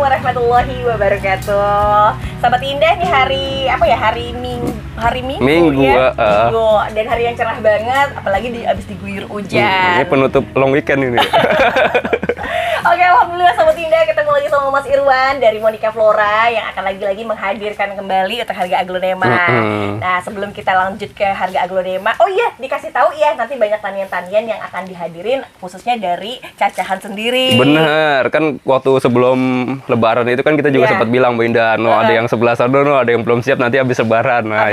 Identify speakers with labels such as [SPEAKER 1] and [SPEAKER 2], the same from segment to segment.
[SPEAKER 1] warahmatullahi wabarakatuh. Sahabat Indah, nih hari apa ya? Hari Minggu ya. Minggu. Dan hari yang cerah banget, apalagi abis diguyur hujan.
[SPEAKER 2] Ini penutup long weekend ini.
[SPEAKER 1] Oke, alhamdulillah Sahabat Indah, ketemu lagi sama Mas Irwan dari Monica Flora yang akan lagi menghadirkan kembali untuk harga aglonema. Nah, sebelum kita lanjut ke harga aglonema, oh iya, dikasih tahu ya, nanti banyak tanian-tanian yang akan dihadirin khususnya dari cacahan sendiri.
[SPEAKER 2] Bener, kan waktu sebelum lebaran itu kan kita juga sempat bilang, Bu Indah, ada yang sebelah sana, ada yang belum siap nanti habis lebaran. Nah,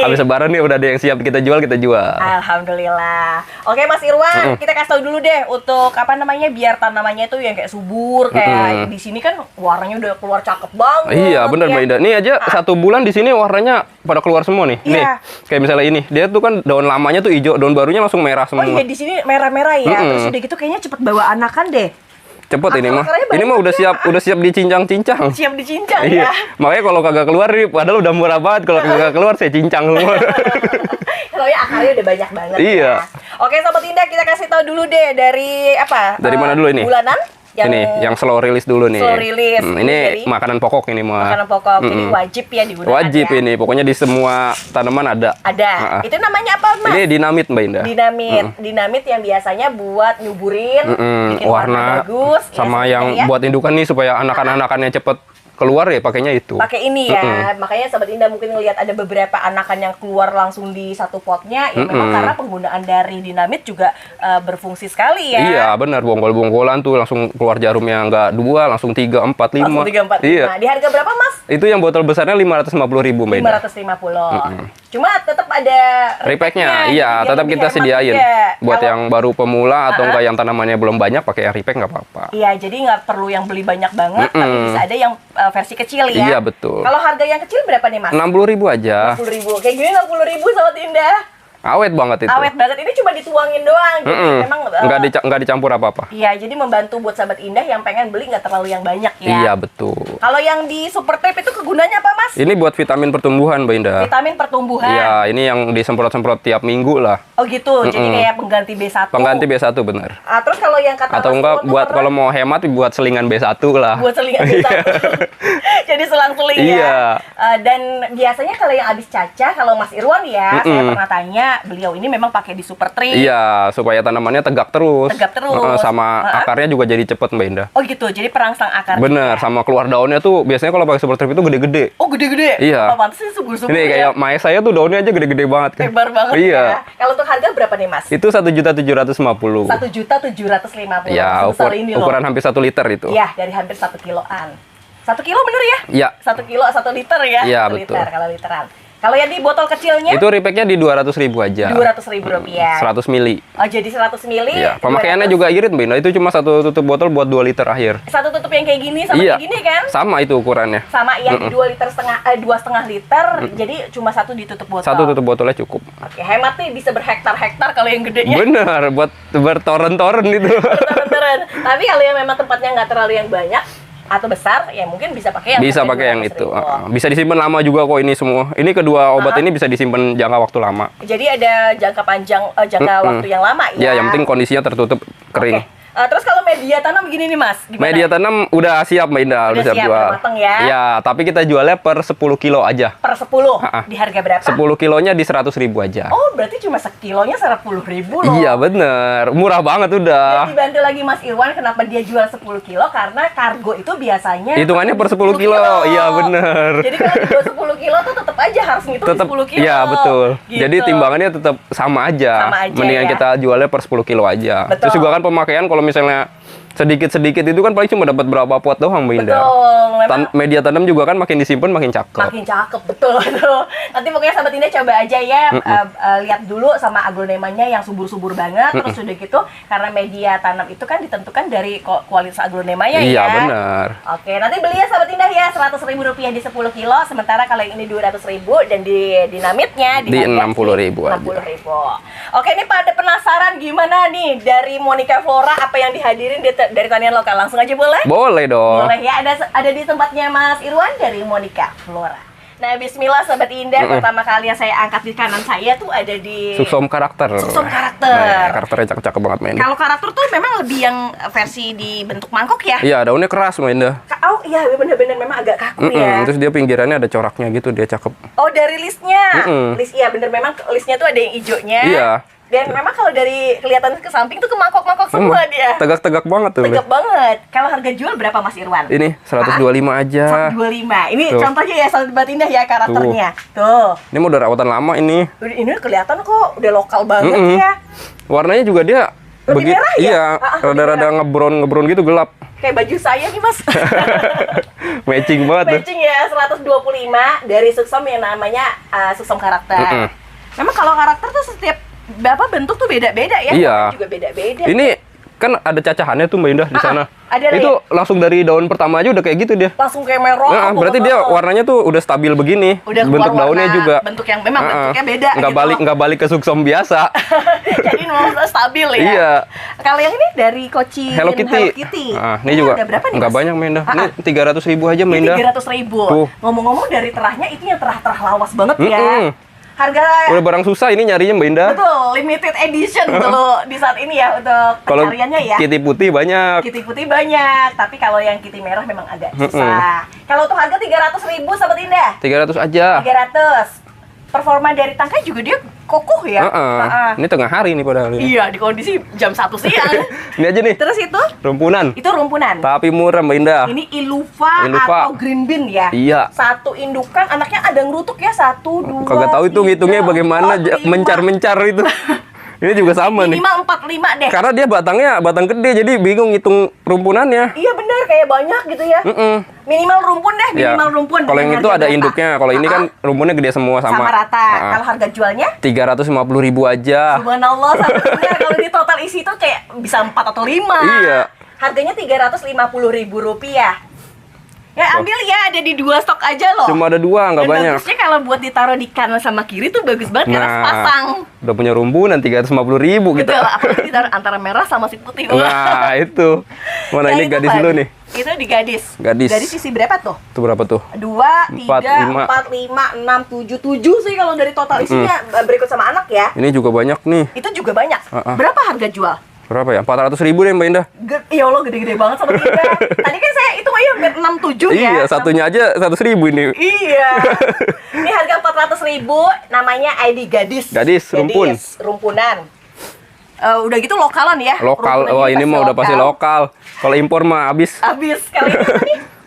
[SPEAKER 2] habis lebaran nih udah ada yang siap kita jual.
[SPEAKER 1] Alhamdulillah. Oke, Mas Irwan, kita kasih tahu dulu deh untuk apa namanya, biar tanamannya itu yang kayak subur, kayak di sini kan warnanya udah keluar cakep banget.
[SPEAKER 2] Iya, bener, Mbak Indah. Nih aja 1 bulan di sini warnanya pada keluar semua nih. Nih, kayak misalnya ini, dia tuh kan daun lamanya tuh hijau, daun barunya langsung merah semua.
[SPEAKER 1] Oh iya, di sini merah-merah ya. Terus udah gitu kayaknya cepet bawa anakan deh.
[SPEAKER 2] Cepet ini mah. Ini mah udah siap dicincang-cincang.
[SPEAKER 1] Siap dicincang
[SPEAKER 2] ya. Makanya kalau kagak keluar nih, padahal udah murah banget. Kalau kagak keluar saya cincang semua.
[SPEAKER 1] Kalau ya akarnya udah banyak banget.
[SPEAKER 2] Iya.
[SPEAKER 1] Ya. Oke, Sobat Indah, kita kasih tahu dulu deh dari apa?
[SPEAKER 2] Dari mana dulu ini?
[SPEAKER 1] Bulanan.
[SPEAKER 2] Yang slow release dulu nih.
[SPEAKER 1] Slow release.
[SPEAKER 2] Ini makanan pokok ini mah.
[SPEAKER 1] Makanan pokok. Jadi wajib ya digunakan.
[SPEAKER 2] Wajib ya. Ini. Pokoknya di semua tanaman ada.
[SPEAKER 1] Ada. Itu namanya apa, Mas?
[SPEAKER 2] Ini dinamit, Mbak Indah.
[SPEAKER 1] Dinamit yang biasanya buat nyuburin, bikin warna bagus.
[SPEAKER 2] Sama yang buat indukan nih supaya anakan-anakannya cepet keluar ya pakainya itu.
[SPEAKER 1] Pakai ini ya. Makanya Sobat Indah mungkin ngelihat ada beberapa anakan yang keluar langsung di satu potnya. Ya memang karena penggunaan dari dinamit juga berfungsi sekali ya.
[SPEAKER 2] Iya, benar. Bongkol-bongkolan tuh langsung keluar jarumnya nggak 2, langsung 3, 4, 5.
[SPEAKER 1] Langsung 3, 4, 5.
[SPEAKER 2] Iya.
[SPEAKER 1] Di harga berapa, Mas?
[SPEAKER 2] Itu yang botol besarnya 550.000, Mbak Indah.
[SPEAKER 1] 550. Cuma tetap ada
[SPEAKER 2] repacknya. Iya, tetap kita sediain. Buat yang baru pemula atau enggak yang tanamannya belum banyak pakai repack nggak apa-apa.
[SPEAKER 1] Iya, jadi nggak perlu yang beli banyak banget, tapi bisa ada yang versi kecil ya.
[SPEAKER 2] Iya, betul.
[SPEAKER 1] Kalau harga yang kecil berapa nih, Mas?
[SPEAKER 2] 60.000 aja.
[SPEAKER 1] 60.000. Kayak gini 60.000, Sobat Indah.
[SPEAKER 2] Awet banget itu.
[SPEAKER 1] Awet banget. Ini cuma dituangin doang. Jadi memang
[SPEAKER 2] nggak dicampur apa-apa.
[SPEAKER 1] Iya, jadi membantu buat Sahabat Indah yang pengen beli nggak terlalu yang banyak ya.
[SPEAKER 2] Iya, betul.
[SPEAKER 1] Kalau yang di Super Tape itu kegunaannya apa, Mas?
[SPEAKER 2] Ini buat vitamin pertumbuhan, Mbak Indah.
[SPEAKER 1] Vitamin pertumbuhan.
[SPEAKER 2] Iya, ini yang disemprot-semprot tiap minggu lah.
[SPEAKER 1] Oh gitu. Jadi kayak pengganti B1.
[SPEAKER 2] Pengganti B1 bener.
[SPEAKER 1] Terus kalau yang kata
[SPEAKER 2] atau enggak buat kalau mau hemat buat selingan B1 lah.
[SPEAKER 1] Buat selingan B1. Jadi selang-seling ya. Dan biasanya kalau yang habis cacah, kalau Mas Irwan ya, saya pernah tanya, beliau ini memang pakai di Super Tree.
[SPEAKER 2] Iya, supaya tanamannya tegak terus.
[SPEAKER 1] Tegak terus.
[SPEAKER 2] Sama akarnya juga jadi cepet, Mbak Indah.
[SPEAKER 1] Oh gitu, jadi perangsang akar.
[SPEAKER 2] Bener, sama keluar daunnya tuh biasanya kalau pakai Super Tree itu gede-gede.
[SPEAKER 1] Oh, gede-gede?
[SPEAKER 2] Iya.
[SPEAKER 1] Pantas sih subur-subur.
[SPEAKER 2] Ini kayak Mae saya tuh daunnya aja gede-gede banget kan.
[SPEAKER 1] Lebar banget ya. Kalau untuk harga berapa nih, Mas?
[SPEAKER 2] Itu 1.750.000.
[SPEAKER 1] 1.750.000.
[SPEAKER 2] Ya, ukuran hampir 1 liter itu.
[SPEAKER 1] Iya, dari hampir 1 kiloan. 1 kilo bener ya?
[SPEAKER 2] Iya.
[SPEAKER 1] 1 kilo 1 liter ya?
[SPEAKER 2] Iya,
[SPEAKER 1] 1
[SPEAKER 2] betul.
[SPEAKER 1] liter kalau literan. Kalau yang di botol kecilnya?
[SPEAKER 2] Itu repacknya di 200.000 aja.
[SPEAKER 1] 200.000 rupiah.
[SPEAKER 2] 100 mili.
[SPEAKER 1] Oh, jadi 100 mili.
[SPEAKER 2] Iya. Pemakaiannya juga irit, Mbak Indah. Itu cuma satu tutup botol buat 2 liter akhir.
[SPEAKER 1] Satu tutup yang kayak gini sama kayak gini kan?
[SPEAKER 2] Sama itu ukurannya.
[SPEAKER 1] Sama yang di 2,5 liter. Jadi cuma satu ditutup botol.
[SPEAKER 2] Satu tutup botolnya cukup.
[SPEAKER 1] Oke, hemat nih, bisa berhektar-hektar kalau yang gedenya.
[SPEAKER 2] Bener, buat bertoren-toren itu.
[SPEAKER 1] Bertoren-toren. Tapi kalau yang memang tempatnya nggak terlalu yang banyak atau besar, ya mungkin bisa pakai yang
[SPEAKER 2] itu. Bisa disimpan lama juga kok ini semua. Ini kedua obat ini bisa disimpan jangka waktu lama.
[SPEAKER 1] Jadi ada jangka panjang, waktu yang lama ya.
[SPEAKER 2] Ya, yang penting kondisinya tertutup kering.
[SPEAKER 1] Terus kalau media tanam gini nih, Mas, gimana?
[SPEAKER 2] Media tanam udah siap, Mbak Indah,
[SPEAKER 1] udah siap
[SPEAKER 2] jual.
[SPEAKER 1] Udah mateng ya.
[SPEAKER 2] Iya, tapi kita jualnya per 10 kilo aja.
[SPEAKER 1] Per 10? Di harga berapa?
[SPEAKER 2] 10 kilonya di 100.000 aja.
[SPEAKER 1] Oh, berarti cuma sekilonya 10.000 loh.
[SPEAKER 2] Iya, bener. Murah banget udah.
[SPEAKER 1] Dan dibantu lagi Mas Irwan, kenapa dia jual 10 kilo? Karena kargo itu biasanya
[SPEAKER 2] hitungannya per 10 kilo. Iya, bener.
[SPEAKER 1] Jadi kalau dijual 10 kilo tuh tetap aja harus ngitung 10 kilo.
[SPEAKER 2] Iya, betul.
[SPEAKER 1] Gitu.
[SPEAKER 2] Jadi timbangannya tetap sama aja. Mendingan kita jualnya per 10 kilo aja.
[SPEAKER 1] Betul.
[SPEAKER 2] Terus juga kan pemakaian kalau misalnya sedikit-sedikit itu kan paling cuma dapat berapa pot doang, Mbak Indah.
[SPEAKER 1] Betul.
[SPEAKER 2] Media tanam juga kan makin disimpan makin cakep.
[SPEAKER 1] Makin cakep, betul. Nanti pokoknya Sahabat Indah coba aja ya, lihat dulu sama aglonemanya yang subur-subur banget. Terus udah gitu, karena media tanam itu kan ditentukan dari kualitas aglonemanya ya.
[SPEAKER 2] Iya, benar.
[SPEAKER 1] Oke, nanti beli ya Sahabat Indah ya, 100.000 rupiah di 10 kilo. Sementara kalau yang ini 200.000 dan di dinamitnya
[SPEAKER 2] di 60.000 aja.
[SPEAKER 1] 60.000. Oke, ini pada penasaran gimana nih dari Monica Flora, apa yang dihadirin dari tanian lokal? Langsung aja boleh?
[SPEAKER 2] Boleh dong.
[SPEAKER 1] Boleh ya, ada di tempatnya Mas Irwan dari Monica Flora. Nah, bismillah Sobat Indah, pertama kali yang saya angkat di kanan saya tuh ada di
[SPEAKER 2] Suksom karakter.
[SPEAKER 1] Suksom karakter.
[SPEAKER 2] Nah, karakternya cakep-cakep banget Mbak Indah.
[SPEAKER 1] Kalau karakter tuh memang lebih yang versi di bentuk mangkok ya?
[SPEAKER 2] Iya, daunnya keras Mbak Indah.
[SPEAKER 1] Oh iya, bener-bener memang agak kaku ya.
[SPEAKER 2] Terus dia pinggirannya ada coraknya gitu, dia cakep.
[SPEAKER 1] Oh, dari listnya. List, iya bener, memang listnya tuh ada yang hijaunya.
[SPEAKER 2] Iya.
[SPEAKER 1] Dan memang kalau dari kelihatan ke samping tuh ke mangkok-mangkok semua dia.
[SPEAKER 2] Tegak-tegak banget tuh.
[SPEAKER 1] Tegak banget. Kalau harga jual berapa Mas Irwan?
[SPEAKER 2] Ini 125 aja.
[SPEAKER 1] 125. Ini
[SPEAKER 2] Tuh.
[SPEAKER 1] contohnya ya Sobat Indah ya karakternya. Tuh.
[SPEAKER 2] Ini mau udah rawatan lama ini.
[SPEAKER 1] Ini kelihatan kok udah lokal banget ya.
[SPEAKER 2] Warnanya juga dia
[SPEAKER 1] Lebih merah ya?
[SPEAKER 2] Iya,
[SPEAKER 1] lebih
[SPEAKER 2] rada-rada ngebron gitu gelap.
[SPEAKER 1] Kayak baju saya nih Mas.
[SPEAKER 2] Matching banget tuh.
[SPEAKER 1] Matching ya, 125 dari Suksom yang namanya Suksom karakter. Memang kalau karakter tuh setiap bentuk tuh beda-beda ya.
[SPEAKER 2] Iya.
[SPEAKER 1] Juga beda-beda.
[SPEAKER 2] Ini kan ada cacahannya tuh Mbak Indah di sana.
[SPEAKER 1] Ada
[SPEAKER 2] itu langsung dari daun pertama aja udah kayak gitu dia.
[SPEAKER 1] Langsung kayak merah.
[SPEAKER 2] Nah, berarti dia warnanya tuh udah stabil begini.
[SPEAKER 1] Udah
[SPEAKER 2] bentuk daunnya juga.
[SPEAKER 1] Bentuk yang memang bentuknya beda.
[SPEAKER 2] Nggak balik ke Suksom biasa.
[SPEAKER 1] Jadi memang stabil ya.
[SPEAKER 2] Iya.
[SPEAKER 1] Kalau yang ini dari Koci
[SPEAKER 2] Hello Kitty. Nah, ini juga
[SPEAKER 1] ada berapa nih?
[SPEAKER 2] Nggak banyak Mbak Indah. Ini 300.000 aja Mbak Indah.
[SPEAKER 1] 300.000. Ngomong-ngomong dari terahnya itu yang terah lawas banget ya. Harga
[SPEAKER 2] udah barang susah ini nyarinya Mbak Indah.
[SPEAKER 1] Betul, limited edition tuh di saat ini ya untuk pencariannya ya.
[SPEAKER 2] Kitty putih banyak.
[SPEAKER 1] Kitty putih banyak, tapi kalau yang kitty merah memang agak susah. Kalau untuk harga 300.000 Sobat Indah.
[SPEAKER 2] 300 aja.
[SPEAKER 1] 300. Performa dari tangkai juga dia kokoh ya.
[SPEAKER 2] Ini tengah hari nih padahal.
[SPEAKER 1] Iya, di kondisi jam 1 siang.
[SPEAKER 2] Ini aja nih.
[SPEAKER 1] Terus itu?
[SPEAKER 2] Rumpunan.
[SPEAKER 1] Itu rumpunan.
[SPEAKER 2] Tapi murah Mbak Indah.
[SPEAKER 1] Ini Iluva atau green bean ya.
[SPEAKER 2] Iya.
[SPEAKER 1] Satu indukan, anaknya ada ngerutuk ya, 1, 2.
[SPEAKER 2] Kagak tahu itu ngitungnya bagaimana, mencar-mencar itu. Ini juga sama nih.
[SPEAKER 1] Minimal 45 deh.
[SPEAKER 2] Karena dia batang gede, jadi bingung ngitung rumpunannya.
[SPEAKER 1] Iya benar, kayak banyak gitu ya. Minimal rumpun deh, minimal rumpun.
[SPEAKER 2] Kalau yang itu ada induknya, kalau ini kan rumpunnya gede semua sama.
[SPEAKER 1] Sama rata. Kalau harga jualnya?
[SPEAKER 2] 350.000 aja.
[SPEAKER 1] Subhanallah, satunya kalau di total isi itu kayak bisa 4 atau 5.
[SPEAKER 2] Iya.
[SPEAKER 1] Harganya 350.000 rupiah. Ya ambil ya, ada di 2 stok aja loh.
[SPEAKER 2] Cuma ada 2, nggak banyak.
[SPEAKER 1] Bagusnya kalau buat ditaruh di kanan sama kiri tuh bagus banget karena sepasang.
[SPEAKER 2] Udah punya rumpunan 350.000 kita.
[SPEAKER 1] Betul, apalagi ditaruh antara merah sama si putih.
[SPEAKER 2] Nah itu. Mana ini gadis dulu nih?
[SPEAKER 1] Itu di gadis.
[SPEAKER 2] Gadis.
[SPEAKER 1] Gadis isi berapa tuh?
[SPEAKER 2] Itu berapa tuh?
[SPEAKER 1] 2, 3, 4, 5, 6, 7 sih kalau dari total isinya berikut sama anak ya.
[SPEAKER 2] Ini juga banyak nih.
[SPEAKER 1] Itu juga banyak. Berapa harga jual?
[SPEAKER 2] Berapa ya? 400.000 deh Mbak Indah.
[SPEAKER 1] Ya Allah, gede-gede banget sama Indah. Tadi kan saya hitung aja 67 ya.
[SPEAKER 2] Iya, satunya aja 100.000 ini.
[SPEAKER 1] Iya. Ini harga 400.000, namanya ID Gadis.
[SPEAKER 2] Gadis,
[SPEAKER 1] rumpunan. Udah gitu lokalan ya.
[SPEAKER 2] Lokal. Wah, ini mah udah pasti lokal. Kalau impor mah habis.
[SPEAKER 1] Habis. Kali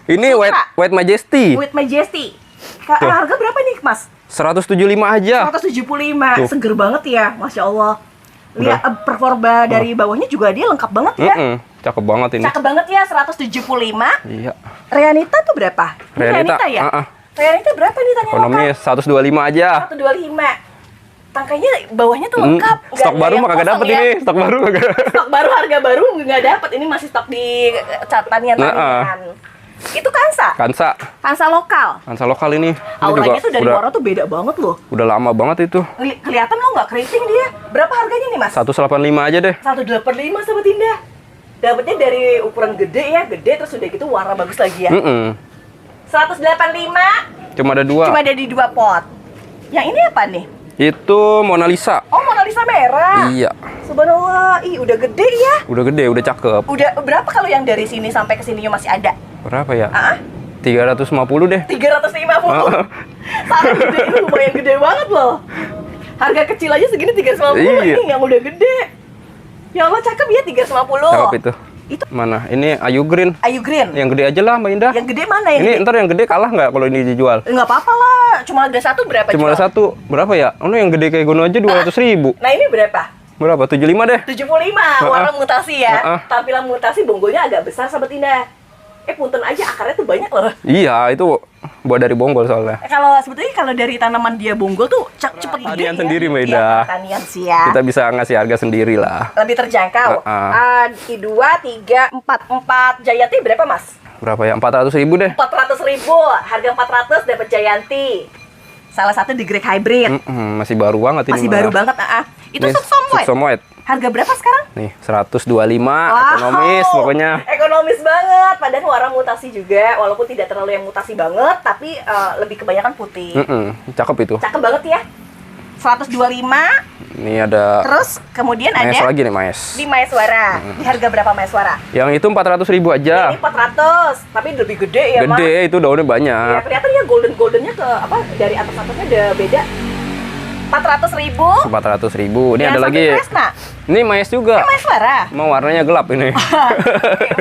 [SPEAKER 1] ini
[SPEAKER 2] Ini White Majesty.
[SPEAKER 1] White Majesty. Harga berapa nih, Mas?
[SPEAKER 2] 175 aja.
[SPEAKER 1] 175. Seger banget ya, Masya Allah. Lihat performa dari bawahnya juga dia lengkap banget ya.
[SPEAKER 2] Cakep banget ini.
[SPEAKER 1] Cakep banget ya, 175.
[SPEAKER 2] Iya.
[SPEAKER 1] Reanita tuh berapa?
[SPEAKER 2] Reanita
[SPEAKER 1] ya? Reanita berapa nih tanya
[SPEAKER 2] ekonominya 125 aja.
[SPEAKER 1] 125. Tangkainya bawahnya tuh lengkap.
[SPEAKER 2] Stok baru mah kagak dapet ini. Stok baru kagak.
[SPEAKER 1] Stok baru, harga baru nggak dapet. Ini masih stok di catatan. Itu Kansa lokal.
[SPEAKER 2] Kansa lokal ini.
[SPEAKER 1] Auranya tuh dari luar tuh beda banget loh.
[SPEAKER 2] Udah lama banget itu.
[SPEAKER 1] Kelihatan lo nggak keriting dia. Berapa harganya nih Mas?
[SPEAKER 2] 185 aja deh.
[SPEAKER 1] 185 Sobat Indah. Dapatnya dari ukuran gede ya, gede terus udah gitu warna bagus lagi ya. 185.
[SPEAKER 2] Cuma ada 2.
[SPEAKER 1] Cuma ada di 2 pot. Yang ini apa nih?
[SPEAKER 2] Itu Mona Lisa.
[SPEAKER 1] Oh, Mona Lisa merah.
[SPEAKER 2] Iya.
[SPEAKER 1] Subhanallah, udah gede ya.
[SPEAKER 2] Udah gede, udah cakep.
[SPEAKER 1] Udah berapa kalau yang dari sini sampai ke sini masih ada?
[SPEAKER 2] Berapa ya? 350 deh.
[SPEAKER 1] 350. Sangat gede, itu lumayan gede banget loh. Harga kecil aja segini 350.
[SPEAKER 2] Iya.
[SPEAKER 1] Ini yang udah gede. Ya Allah, cakep ya 350.
[SPEAKER 2] Cakep itu. Itu mana? Ini Ayu Green.
[SPEAKER 1] Ayu Green.
[SPEAKER 2] Yang gede aja lah Mbak Indah.
[SPEAKER 1] Yang gede mana yang
[SPEAKER 2] ini
[SPEAKER 1] gede?
[SPEAKER 2] Ntar yang gede kalah nggak kalau ini dijual?
[SPEAKER 1] Nggak apa-apa lah. Cuma ada satu berapa?
[SPEAKER 2] Cuma ada satu. Berapa ya? Oh, yang gede kayak gono aja 200.000.
[SPEAKER 1] Nah ini berapa?
[SPEAKER 2] Berapa? 75 deh.
[SPEAKER 1] 75. Warna mutasi ya. Tampilan mutasi, bonggolnya agak besar Sobat Indah. Punten aja akarnya tuh banyak loh.
[SPEAKER 2] Iya, itu buat dari bonggol soalnya.
[SPEAKER 1] Kalau sebetulnya kalau dari tanaman dia bonggol tuh cepet
[SPEAKER 2] tanian sendiri
[SPEAKER 1] ya.
[SPEAKER 2] Mbak Indah.
[SPEAKER 1] Tanian sih ya.
[SPEAKER 2] Kita bisa ngasih harga sendiri lah.
[SPEAKER 1] Lebih terjangkau. 2, 3, 4 Jayanti berapa Mas?
[SPEAKER 2] Berapa ya? 400.000 deh.
[SPEAKER 1] 400.000. Harga 400 dapat Jayanti. Salah satu di Greg Hybrid.
[SPEAKER 2] Masih baru banget ini.
[SPEAKER 1] Masih baru banget. Itu Suksom White.
[SPEAKER 2] Suksom White.
[SPEAKER 1] Harga berapa sekarang?
[SPEAKER 2] Nih, 125, ekonomis pokoknya.
[SPEAKER 1] Ekonomis banget, padahal warna mutasi juga, walaupun tidak terlalu yang mutasi banget, tapi lebih kebanyakan putih.
[SPEAKER 2] Cakep itu.
[SPEAKER 1] Cakep banget ya. 125.
[SPEAKER 2] Ini ada.
[SPEAKER 1] Terus kemudian
[SPEAKER 2] Maes
[SPEAKER 1] ada
[SPEAKER 2] lagi nih, Maes.
[SPEAKER 1] di Maeswara. Di harga berapa Maeswara?
[SPEAKER 2] Yang itu 400.000 aja.
[SPEAKER 1] Ini 400, tapi lebih gede ya, Mas?
[SPEAKER 2] Gede, itu daunnya banyak.
[SPEAKER 1] Ya, kelihatan ya goldennya ke apa dari atasnya udah beda. 400.000.
[SPEAKER 2] 400.000. Ini
[SPEAKER 1] Yang
[SPEAKER 2] ada lagi.
[SPEAKER 1] Kresna.
[SPEAKER 2] Ini Maes juga.
[SPEAKER 1] Maeswara.
[SPEAKER 2] Mau warnanya gelap ini.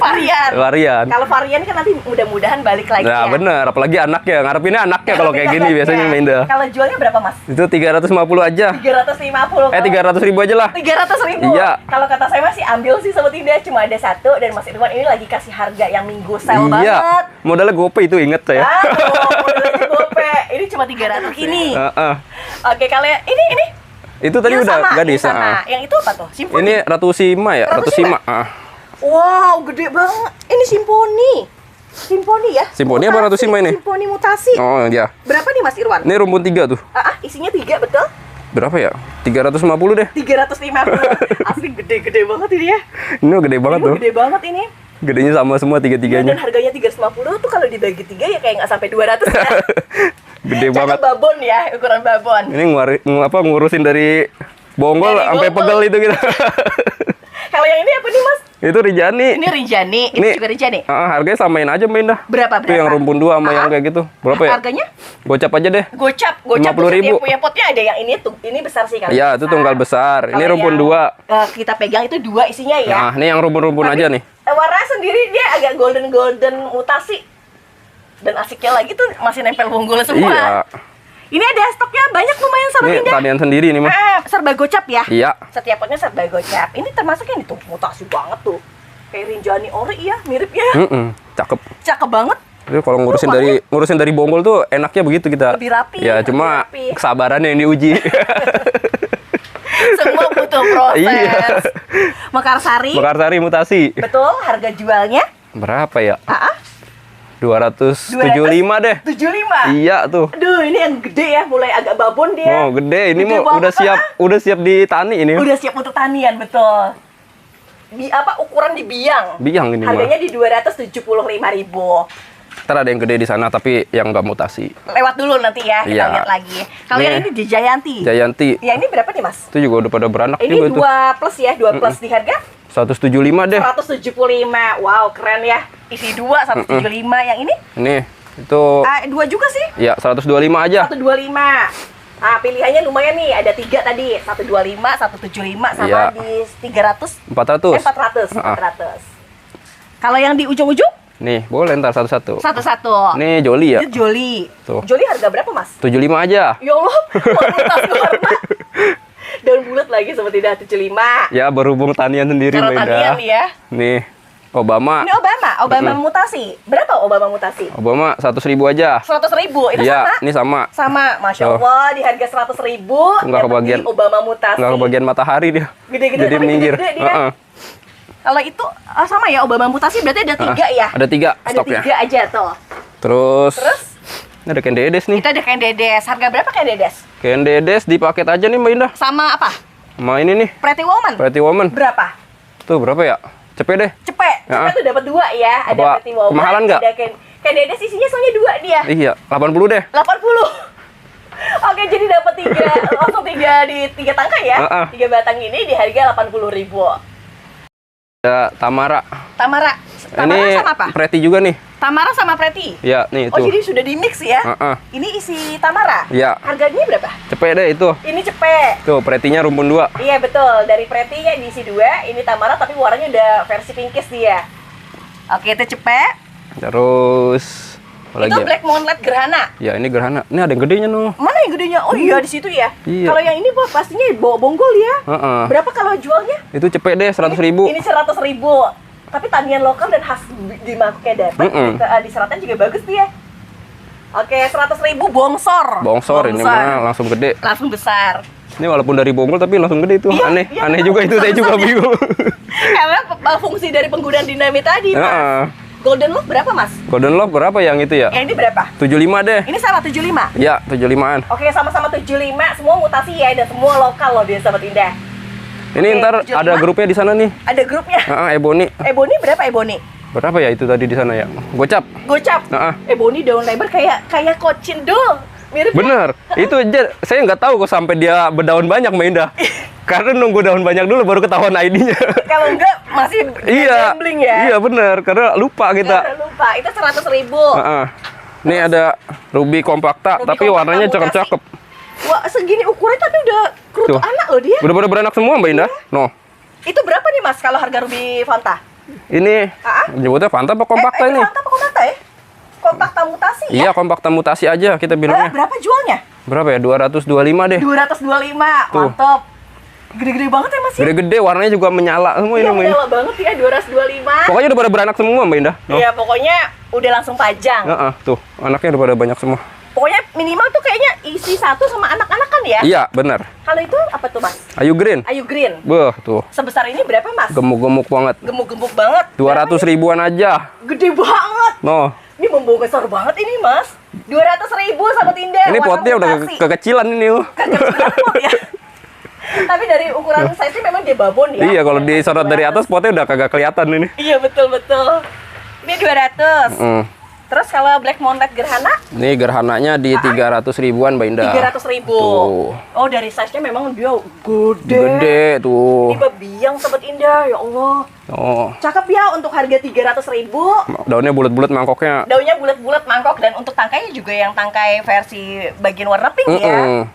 [SPEAKER 1] Varian.
[SPEAKER 2] Varian.
[SPEAKER 1] Kalau varian kan nanti mudah-mudahan balik lagi
[SPEAKER 2] Nah,
[SPEAKER 1] ya.
[SPEAKER 2] bener. Apalagi anaknya. Ngarepinnya anaknya kalau kayak gini biasanya Minda.
[SPEAKER 1] Kalau jualnya berapa, Mas?
[SPEAKER 2] Itu 350 aja.
[SPEAKER 1] 350.
[SPEAKER 2] 300.000 aja lah.
[SPEAKER 1] 300.000.
[SPEAKER 2] Iya.
[SPEAKER 1] Kalau kata saya masih ambil sih Sobat Indah, cuma ada satu dan Mas Irwan ini lagi kasih harga yang minggu sale
[SPEAKER 2] Iya.
[SPEAKER 1] banget.
[SPEAKER 2] Modalnya GoPay itu inget saya.
[SPEAKER 1] Modalnya gope. Ini cuma 300 ini. Oke, kalau ini
[SPEAKER 2] Itu tadi
[SPEAKER 1] yang
[SPEAKER 2] udah
[SPEAKER 1] sama,
[SPEAKER 2] gadis.
[SPEAKER 1] yang sama. Yang itu apa tuh? Simponi.
[SPEAKER 2] Ini Ratu Sima ya,
[SPEAKER 1] Ratu
[SPEAKER 2] Ratu Sima.
[SPEAKER 1] Wow, gede banget. Ini simponi. Simponi ya?
[SPEAKER 2] Simponi apa Ratu Sima ini?
[SPEAKER 1] Simponi mutasi.
[SPEAKER 2] Oh, iya.
[SPEAKER 1] Berapa nih Mas Irwan?
[SPEAKER 2] Ini rumpun 3 tuh.
[SPEAKER 1] Isinya 3, betul?
[SPEAKER 2] Berapa ya? 350 deh.
[SPEAKER 1] 350. Asli gede-gede banget ini ya.
[SPEAKER 2] Ini gede banget tuh.
[SPEAKER 1] Gede banget ini.
[SPEAKER 2] Gedenya sama semua
[SPEAKER 1] Dan
[SPEAKER 2] tiga-tiganya.
[SPEAKER 1] harganya 350 tuh kalau dibagi 3 ya kayak nggak sampai 200 ya.
[SPEAKER 2] Gede
[SPEAKER 1] Cakep
[SPEAKER 2] banget.
[SPEAKER 1] babon ya, ukuran babon.
[SPEAKER 2] Ini ngurusin dari bonggol
[SPEAKER 1] Dari
[SPEAKER 2] sampai
[SPEAKER 1] bonggol.
[SPEAKER 2] pegel itu gitu.
[SPEAKER 1] Kalau yang ini apa nih Mas?
[SPEAKER 2] Itu Rijani.
[SPEAKER 1] Ini Rinjani, ini juga Rinjani.
[SPEAKER 2] Harganya samain aja Mbak Indah.
[SPEAKER 1] Berapa?
[SPEAKER 2] Itu yang rumpun 2 sama yang kayak gitu. Berapa ya?
[SPEAKER 1] Harganya?
[SPEAKER 2] Gocap aja deh.
[SPEAKER 1] Gocap
[SPEAKER 2] 50.000.
[SPEAKER 1] Dia punya potnya ada yang ini tuh, ini besar sih kan.
[SPEAKER 2] Iya, itu tunggal besar. Ini
[SPEAKER 1] Kalau
[SPEAKER 2] rumpun
[SPEAKER 1] yang,
[SPEAKER 2] 2.
[SPEAKER 1] kita pegang itu 2 isinya ya.
[SPEAKER 2] Nah, ini yang rumpun-rumpun aja nih.
[SPEAKER 1] Warna sendiri dia agak golden mutasi. Dan asiknya lagi tuh masih nempel bonggol semua.
[SPEAKER 2] Iya.
[SPEAKER 1] Ini ada stoknya banyak lumayan Sobat
[SPEAKER 2] Ini
[SPEAKER 1] Indah.
[SPEAKER 2] tanian sendiri nih, Mas.
[SPEAKER 1] Serba gocap ya?
[SPEAKER 2] Iya.
[SPEAKER 1] Setiap potnya serba gocap. Ini termasuk yang itu mutasi banget tuh. Kayak Rinjani ori ya, mirip ya.
[SPEAKER 2] Cakep.
[SPEAKER 1] Cakep banget.
[SPEAKER 2] Jadi kalau ngurusin dari bonggol tuh enaknya begitu kita.
[SPEAKER 1] Lebih rapi.
[SPEAKER 2] Ya, cuma
[SPEAKER 1] rapi.
[SPEAKER 2] kesabarannya yang diuji.
[SPEAKER 1] Semua butuh proses.
[SPEAKER 2] Iya.
[SPEAKER 1] Mekarsari.
[SPEAKER 2] Mekarsari mutasi.
[SPEAKER 1] Betul, harga jualnya?
[SPEAKER 2] Berapa ya? 275
[SPEAKER 1] 200?
[SPEAKER 2] deh.
[SPEAKER 1] 75.
[SPEAKER 2] Iya tuh.
[SPEAKER 1] Aduh, ini yang gede ya, mulai agak babon dia.
[SPEAKER 2] Oh, gede. Ini
[SPEAKER 1] Gede
[SPEAKER 2] mau
[SPEAKER 1] banget,
[SPEAKER 2] udah siap ditani ini.
[SPEAKER 1] Udah siap untuk tanian, betul. Ukuran di biang.
[SPEAKER 2] Biang ini mah.
[SPEAKER 1] Harganya di 275.000.
[SPEAKER 2] Ntar ada yang gede di sana tapi yang nggak mutasi.
[SPEAKER 1] Lewat dulu nanti ya, kita
[SPEAKER 2] Iya.
[SPEAKER 1] lihat lagi. Kalau
[SPEAKER 2] Nih.
[SPEAKER 1] yang ini di Jayanti.
[SPEAKER 2] Jayanti.
[SPEAKER 1] Ya, ini berapa nih, Mas?
[SPEAKER 2] Itu juga udah pada beranak
[SPEAKER 1] Ini
[SPEAKER 2] juga
[SPEAKER 1] 2
[SPEAKER 2] itu.
[SPEAKER 1] plus ya, 2 plus di harga
[SPEAKER 2] 175 deh.
[SPEAKER 1] 175. Wow, keren ya. Isi 2 175. Yang ini?
[SPEAKER 2] Ini itu
[SPEAKER 1] 2 juga sih.
[SPEAKER 2] ya 125 aja.
[SPEAKER 1] 125. Nah, pilihannya lumayan nih. Ada 3 tadi. 125, 175 sama
[SPEAKER 2] Iya.
[SPEAKER 1] di 300.
[SPEAKER 2] 400.
[SPEAKER 1] 400. Kalau yang di ujung-ujung?
[SPEAKER 2] Nih, boleh ntar satu-satu.
[SPEAKER 1] Satu-satu.
[SPEAKER 2] Ini Joli ya.
[SPEAKER 1] Itu Joli.
[SPEAKER 2] Tuh.
[SPEAKER 1] Joli harga berapa, Mas?
[SPEAKER 2] 75 aja.
[SPEAKER 1] Ya Allah, kualitas warna. Daun bulat lagi seperti dah 75.
[SPEAKER 2] Ya, berhubung tanian sendiri
[SPEAKER 1] Kalau
[SPEAKER 2] Mbak
[SPEAKER 1] tanian
[SPEAKER 2] Indah.
[SPEAKER 1] nih ya.
[SPEAKER 2] Nih, Obama.
[SPEAKER 1] Ini Obama mutasi. Berapa Obama mutasi?
[SPEAKER 2] Obama 100.000 aja.
[SPEAKER 1] 100.000. Itu
[SPEAKER 2] Iya,
[SPEAKER 1] sama?
[SPEAKER 2] ini sama.
[SPEAKER 1] Sama, Masya
[SPEAKER 2] Tuh.
[SPEAKER 1] Allah, di harga 100.000.
[SPEAKER 2] Nggak
[SPEAKER 1] dapat
[SPEAKER 2] kebagian.
[SPEAKER 1] di Obama mutasi.
[SPEAKER 2] Nggak kebagian matahari dia.
[SPEAKER 1] Gede-gede,
[SPEAKER 2] Jadi
[SPEAKER 1] tapi
[SPEAKER 2] minggir.
[SPEAKER 1] gede-gede dia. Kalau itu sama ya, Obama mutasi berarti ada 3 ya?
[SPEAKER 2] Ada 3
[SPEAKER 1] Ada
[SPEAKER 2] stoknya.
[SPEAKER 1] 3 aja tuh.
[SPEAKER 2] Terus,
[SPEAKER 1] Terus?
[SPEAKER 2] ini ada kendedes nih.
[SPEAKER 1] Kita ada kain dedes. Harga berapa kain dedes?
[SPEAKER 2] Kendedes di paket aja nih Mbak Indah.
[SPEAKER 1] Sama apa?
[SPEAKER 2] Sama ini nih,
[SPEAKER 1] Pretty Woman.
[SPEAKER 2] Pretty Woman.
[SPEAKER 1] Berapa?
[SPEAKER 2] Tuh berapa ya? Cepet deh.
[SPEAKER 1] Cepet.
[SPEAKER 2] Ya.
[SPEAKER 1] Cepet tuh dapat 2 ya. Ada
[SPEAKER 2] Apa,
[SPEAKER 1] Pretty Woman.
[SPEAKER 2] kemahalan nggak?
[SPEAKER 1] Ada kain dedes isinya soalnya 2 dia.
[SPEAKER 2] Iya, 80 deh.
[SPEAKER 1] 80. Oke, jadi dapat 3 langsung 3 di 3 tangkai ya. 3 batang ini di harga 80.000.
[SPEAKER 2] Ada Tamara.
[SPEAKER 1] Tamara
[SPEAKER 2] Ini
[SPEAKER 1] sama apa?
[SPEAKER 2] Pretty juga nih.
[SPEAKER 1] Tamara sama Pretty.
[SPEAKER 2] Ya, nih
[SPEAKER 1] Oh,
[SPEAKER 2] itu.
[SPEAKER 1] jadi sudah di mix ya? Ini isi Tamara.
[SPEAKER 2] Iya.
[SPEAKER 1] Harganya berapa?
[SPEAKER 2] Cepet deh itu.
[SPEAKER 1] Ini cepet.
[SPEAKER 2] Tuh, Pretty-nya rumpun 2.
[SPEAKER 1] Iya betul, dari Pretty-nya diisi 2, ini Tamara tapi warnanya udah versi pinkish dia. Oke, itu cepet.
[SPEAKER 2] Terus apa lagi
[SPEAKER 1] Itu
[SPEAKER 2] ya?
[SPEAKER 1] Black Moonlight Gerhana.
[SPEAKER 2] Ya, ini gerhana. Ini ada yang gedenya noh.
[SPEAKER 1] Mana yang gedenya? Oh iya, di situ ya.
[SPEAKER 2] Iya.
[SPEAKER 1] Kalau yang ini pastinya bawa bonggol ya. Berapa kalau jualnya?
[SPEAKER 2] Itu cepet deh 100.000.
[SPEAKER 1] Ini 100.000. Tapi tanian lokal dan khas di Makanya dapat. Di selatan juga bagus dia. Oke, 100.000 bongsor.
[SPEAKER 2] Bongsor ini mah langsung gede.
[SPEAKER 1] Langsung besar.
[SPEAKER 2] Ini walaupun dari bonggol tapi langsung gede itu.
[SPEAKER 1] Iya,
[SPEAKER 2] Aneh.
[SPEAKER 1] iya,
[SPEAKER 2] Aneh
[SPEAKER 1] betul.
[SPEAKER 2] juga itu, saya juga bingung.
[SPEAKER 1] Karena fungsi dari penggunaan dinamit tadi, Mas.
[SPEAKER 2] Heeh.
[SPEAKER 1] Golden Lock berapa, Mas?
[SPEAKER 2] Golden Love berapa yang itu ya?
[SPEAKER 1] Yang ini berapa?
[SPEAKER 2] 75 deh.
[SPEAKER 1] Ini sama 75.
[SPEAKER 2] Ya, 75-an.
[SPEAKER 1] Oke, sama-sama 75, semua mutasi ya, dan semua lokal loh dia Sobat Indah.
[SPEAKER 2] Ini ntar
[SPEAKER 1] 75.
[SPEAKER 2] ada grupnya di sana nih.
[SPEAKER 1] Ada grupnya.
[SPEAKER 2] Ebony.
[SPEAKER 1] Ebony berapa Ebony?
[SPEAKER 2] Berapa ya itu tadi di sana ya? Gocap.
[SPEAKER 1] Gocap. Ebony daun lebar kayak kocindo. Mirip.
[SPEAKER 2] Bener. Itu aja saya nggak tahu kok sampai dia berdaun banyak Mbak Indah. Karena nunggu daun banyak dulu baru ketahuan ID-nya.
[SPEAKER 1] Kalau enggak masih gambling ya.
[SPEAKER 2] Iya bener. Karena lupa kita.
[SPEAKER 1] Karena lupa. Itu 100.000.
[SPEAKER 2] Ini ada ruby kompakta, tapi warnanya cakep-cakep.
[SPEAKER 1] Wah, segini ukuran tapi udah kerutu anak loh dia.
[SPEAKER 2] Udah pada beranak semua Mbak Indah. No.
[SPEAKER 1] Itu berapa nih Mas kalau harga ruby Fanta?
[SPEAKER 2] Ini nyebutnya Fanta apa kompakta ini?
[SPEAKER 1] Fanta apa kompakta ya? Kompakta mutasi ya?
[SPEAKER 2] Iya, kompakta mutasi aja kita bilangnya.
[SPEAKER 1] Berapa jualnya?
[SPEAKER 2] Berapa ya? 225 deh.
[SPEAKER 1] 225. Mantap. Gede-gede banget ya Mas ya?
[SPEAKER 2] Gede-gede, warnanya juga menyala semua ini.
[SPEAKER 1] Iya, menyala banget ya 225.
[SPEAKER 2] Pokoknya udah pada beranak semua Mbak Indah.
[SPEAKER 1] Iya, pokoknya udah langsung pajang.
[SPEAKER 2] Tuh, anaknya udah pada banyak semua.
[SPEAKER 1] Pokoknya minimal tuh kayaknya isi satu sama anak-anak kan ya?
[SPEAKER 2] Iya, benar.
[SPEAKER 1] Kalau itu apa tuh Mas?
[SPEAKER 2] Ayu Green.
[SPEAKER 1] Ayu Green.
[SPEAKER 2] Beuh, tuh.
[SPEAKER 1] Sebesar ini berapa Mas?
[SPEAKER 2] Gemuk-gemuk banget.
[SPEAKER 1] Gemuk-gemuk banget.
[SPEAKER 2] 200 ribuan aja.
[SPEAKER 1] Gede banget.
[SPEAKER 2] No.
[SPEAKER 1] Ini bumbu besar banget ini Mas. 200.000 sama Tinda.
[SPEAKER 2] Ini potnya udah kekecilan ini loh.
[SPEAKER 1] Kekecilan pot ya. Tapi dari ukuran size memang dia babon ya.
[SPEAKER 2] Iya, kalau disorot dari atas potnya udah kagak kelihatan ini.
[SPEAKER 1] Iya, betul-betul. Ini 200. Terus kalau Black Moonlight Gerhana?
[SPEAKER 2] Ini gerhananya di 300 ribuan Mbak Indah.
[SPEAKER 1] 300.000.
[SPEAKER 2] Tuh.
[SPEAKER 1] Oh, dari size-nya memang dia gede.
[SPEAKER 2] Gede tuh.
[SPEAKER 1] Ini babiang Sobat Indah, ya Allah.
[SPEAKER 2] Oh.
[SPEAKER 1] Cakep ya untuk harga 300.000.
[SPEAKER 2] Daunnya bulat-bulat mangkoknya.
[SPEAKER 1] Daunnya bulat-bulat mangkok dan untuk tangkainya juga yang tangkai versi bagian warna pink ya.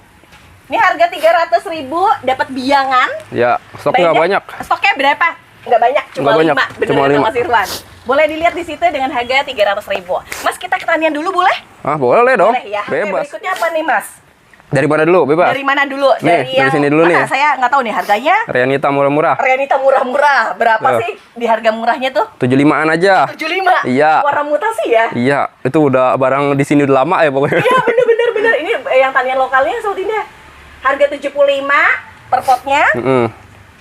[SPEAKER 1] Ini harga 300.000 dapat biangan.
[SPEAKER 2] Ya, stoknya nggak banyak.
[SPEAKER 1] Stoknya berapa? Nggak banyak, cuma 5. Bener
[SPEAKER 2] cuma 5.
[SPEAKER 1] Mas Irwan. Boleh dilihat di situ dengan harga 300.000. Mas, kita ke tanian dulu boleh?
[SPEAKER 2] Boleh dong.
[SPEAKER 1] Boleh ya.
[SPEAKER 2] Bebas.
[SPEAKER 1] Berikutnya apa nih, Mas?
[SPEAKER 2] Dari mana dulu? Bebas.
[SPEAKER 1] Dari mana dulu?
[SPEAKER 2] Nih, dari sini dulu nih.
[SPEAKER 1] Saya nggak tahu nih harganya.
[SPEAKER 2] Rianita murah-murah.
[SPEAKER 1] Rianita murah-murah. Berapa sih di harga murahnya tuh?
[SPEAKER 2] 75-an aja.
[SPEAKER 1] 75.
[SPEAKER 2] Iya.
[SPEAKER 1] Warna mutasi ya?
[SPEAKER 2] Iya, itu udah barang di sini udah lama ya pokoknya.
[SPEAKER 1] Iya, bener. Ini yang tanian lokalnya sebetulnya. Harga 75 per potnya.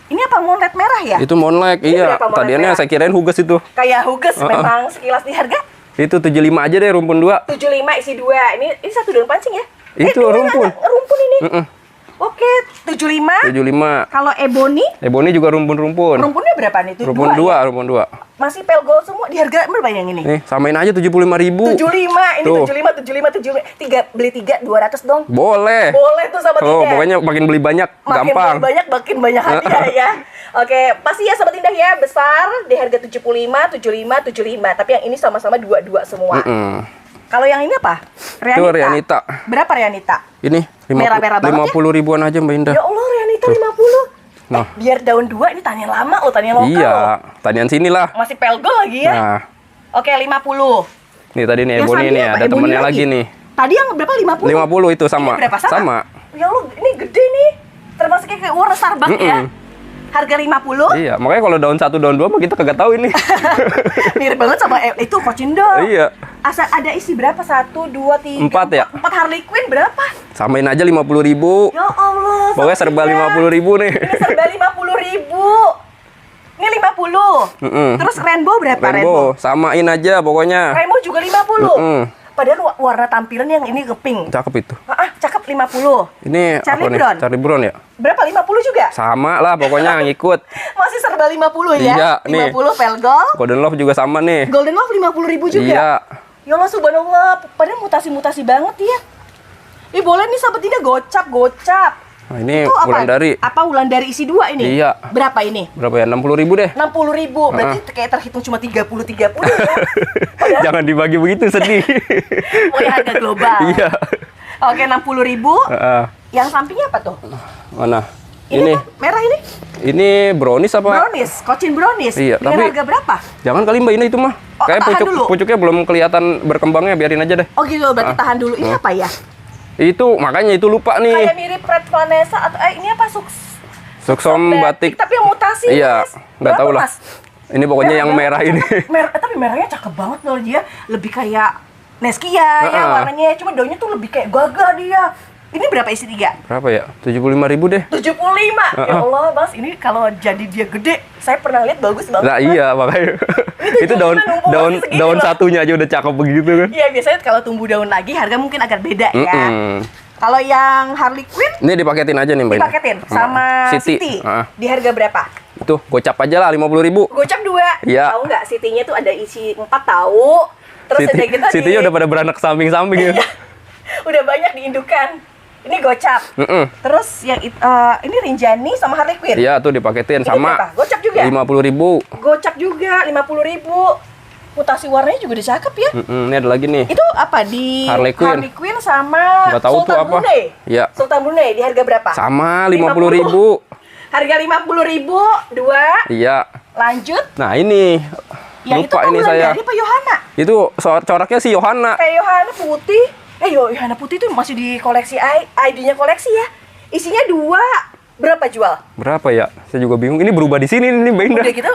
[SPEAKER 1] Ini apa moonlight merah ya?
[SPEAKER 2] Itu moonlight, iya. Tadiannya saya kirain huges itu.
[SPEAKER 1] Kayak huges memang sekilas di harga.
[SPEAKER 2] Itu 75 aja deh rumpun 2.
[SPEAKER 1] 75 isi 2. Ini satu daun pancing ya?
[SPEAKER 2] Itu rumpun.
[SPEAKER 1] Rumpun ini. Oke, 75.
[SPEAKER 2] 75.
[SPEAKER 1] Kalau Ebony?
[SPEAKER 2] Ebony juga rumpun-rumpun.
[SPEAKER 1] Rumpunnya berapa nih?
[SPEAKER 2] Rumpun 2, ya? Rumpun 2.
[SPEAKER 1] Masih pel gold semua di harga berapa yang ini?
[SPEAKER 2] Nih, samain aja 75.000.
[SPEAKER 1] 75. Ini
[SPEAKER 2] tuh.
[SPEAKER 1] 75. Beli 3 200 dong.
[SPEAKER 2] Boleh.
[SPEAKER 1] Boleh tuh sama Tinda.
[SPEAKER 2] Pokoknya makin beli banyak, gampang.
[SPEAKER 1] Makin banyak hadiah ya. Oke, pasti ya Sobat Indah ya, besar di harga 75. Tapi yang ini sama-sama 22 semua. Kalau yang ini apa? Rianita.
[SPEAKER 2] Itu Rianita.
[SPEAKER 1] Berapa Rianita?
[SPEAKER 2] Ini 50 ribuan aja Mbak Indah.
[SPEAKER 1] Ya Allah, Rianita 50. Biar daun 2 ini tanian lama loh, tanian lokal.
[SPEAKER 2] Iya, tanian sini lah.
[SPEAKER 1] Masih pelgo lagi ya.
[SPEAKER 2] Nah.
[SPEAKER 1] Oke, 50.
[SPEAKER 2] Nih tadi nih Ebony nih, ada temennya lagi nih.
[SPEAKER 1] Tadi yang berapa? 50?
[SPEAKER 2] 50 itu sama.
[SPEAKER 1] Ini berapa sama? Ya Allah, ini gede nih. Termasuk kayak warna Starbucks ya. Harga 50.
[SPEAKER 2] Iya, makanya kalau daun 1, daun 2 mah kita kagak tahu ini.
[SPEAKER 1] Mirip banget sama itu kocindo.
[SPEAKER 2] Iya.
[SPEAKER 1] Asal ada isi berapa? 1, 2, 3,
[SPEAKER 2] 4 ya?
[SPEAKER 1] 4 Harley Quinn berapa?
[SPEAKER 2] Samain aja 50.000.
[SPEAKER 1] Ya Allah.
[SPEAKER 2] Pokoknya serba 50.000 nih.
[SPEAKER 1] Ini serba 50.000. Ini 50. Terus rainbow berapa?
[SPEAKER 2] Rainbow, samain aja pokoknya.
[SPEAKER 1] Rainbow juga 50. Padahal warna tampilan yang ini ke pink.
[SPEAKER 2] Cakep itu.
[SPEAKER 1] Cakep 50.
[SPEAKER 2] Ini
[SPEAKER 1] Charlie
[SPEAKER 2] apa nih?
[SPEAKER 1] Brown.
[SPEAKER 2] Charlie Brown ya?
[SPEAKER 1] Berapa? 50 juga?
[SPEAKER 2] Sama lah pokoknya ngikut.
[SPEAKER 1] Masih serba 50 ya?
[SPEAKER 2] Iya,
[SPEAKER 1] 50
[SPEAKER 2] nih.
[SPEAKER 1] Velgol.
[SPEAKER 2] Golden Love juga sama nih.
[SPEAKER 1] Golden Love 50.000 juga?
[SPEAKER 2] Iya.
[SPEAKER 1] Ya Allah subhanallah, padahal mutasi-mutasi banget ya. Boleh nih Sobat Indah gocap.
[SPEAKER 2] Nah, ini
[SPEAKER 1] itu apa?
[SPEAKER 2] Wulandari.
[SPEAKER 1] Apa Wulandari isi 2 ini?
[SPEAKER 2] Iya.
[SPEAKER 1] Berapa ini?
[SPEAKER 2] Berapa ya? 60.000 deh.
[SPEAKER 1] 60.000. Berarti kayak terhitung cuma 30 ya. Padahal
[SPEAKER 2] jangan dibagi begitu, sedih.
[SPEAKER 1] pokoknya harga global.
[SPEAKER 2] Iya.
[SPEAKER 1] Oke, 60.000. Yang sampingnya apa tuh?
[SPEAKER 2] Mana?
[SPEAKER 1] Ini apa? Merah ini?
[SPEAKER 2] Ini brownies apa?
[SPEAKER 1] Brownies, Cochin brownies.
[SPEAKER 2] Iya,
[SPEAKER 1] dengan
[SPEAKER 2] tapi
[SPEAKER 1] harga berapa?
[SPEAKER 2] Jangan kali Mbak ini itu mah. Kayak
[SPEAKER 1] tahan dulu.
[SPEAKER 2] pucuknya belum kelihatan berkembangnya, biarin aja deh.
[SPEAKER 1] Oh gitu, berarti tahan dulu. Ini apa ya?
[SPEAKER 2] Itu makanya itu lupa nih.
[SPEAKER 1] Kayak mirip Red Vanessa atau ini apa
[SPEAKER 2] Suksom batik.
[SPEAKER 1] Tapi yang mutasi.
[SPEAKER 2] Iya, nggak tahu lah. Ini pokoknya yang merah ini.
[SPEAKER 1] Tapi merahnya cakep banget loh dia. Lebih kayak Neskia ya warnanya. Cuma daunnya tuh lebih kayak gagah dia. Ini berapa isi 3?
[SPEAKER 2] Berapa ya? 75.000 deh.
[SPEAKER 1] 75. Ya Allah, Mas, ini kalau jadi dia gede, saya pernah lihat bagus banget.
[SPEAKER 2] Nah, iya, makanya. Itu daun satunya aja udah cakep begitu kan.
[SPEAKER 1] Iya, biasanya kalau tumbuh daun lagi harga mungkin agak beda ya. Kalau yang Harley Quinn
[SPEAKER 2] ini dipaketin aja nih Mbak.
[SPEAKER 1] dipaketin sama City. Di harga berapa?
[SPEAKER 2] Itu gocap aja lah 50.000.
[SPEAKER 1] Gocap 2.
[SPEAKER 2] Iya.
[SPEAKER 1] Tahu nggak City-nya tuh ada isi 4 tahu. Terus ada kita
[SPEAKER 2] City-nya udah pada beranak samping-samping ya.
[SPEAKER 1] Udah banyak diindukan. Ini gocap. Terus yang ini Rinjani sama Harley Quinn.
[SPEAKER 2] Iya, tuh dipaketin
[SPEAKER 1] Ini
[SPEAKER 2] sama.
[SPEAKER 1] berapa? Gocap juga.
[SPEAKER 2] 50.000.
[SPEAKER 1] Gocap juga 50.000. Mutasi warnanya juga udah cakep ya.
[SPEAKER 2] Ini ada lagi nih.
[SPEAKER 1] Itu apa di
[SPEAKER 2] Harley Quinn
[SPEAKER 1] sama
[SPEAKER 2] nggak tahu tuh
[SPEAKER 1] Sultan
[SPEAKER 2] apa.
[SPEAKER 1] Brunei?
[SPEAKER 2] Iya.
[SPEAKER 1] Sultan Brunei di harga berapa?
[SPEAKER 2] Sama 50.000.
[SPEAKER 1] Harga 50.000 2.
[SPEAKER 2] Iya.
[SPEAKER 1] Lanjut.
[SPEAKER 2] Nah, ini.
[SPEAKER 1] Yang
[SPEAKER 2] Lupa
[SPEAKER 1] itu
[SPEAKER 2] ini saya.
[SPEAKER 1] Dari Pak Yohana.
[SPEAKER 2] Itu coraknya si Yohana.
[SPEAKER 1] Kayak Yohana putih. Yohana putih itu masih di koleksi ID-nya koleksi ya. Isinya 2. Berapa jual?
[SPEAKER 2] Berapa ya? Saya juga bingung. Ini berubah di sini nih Mbak Indah.
[SPEAKER 1] Udah gitu,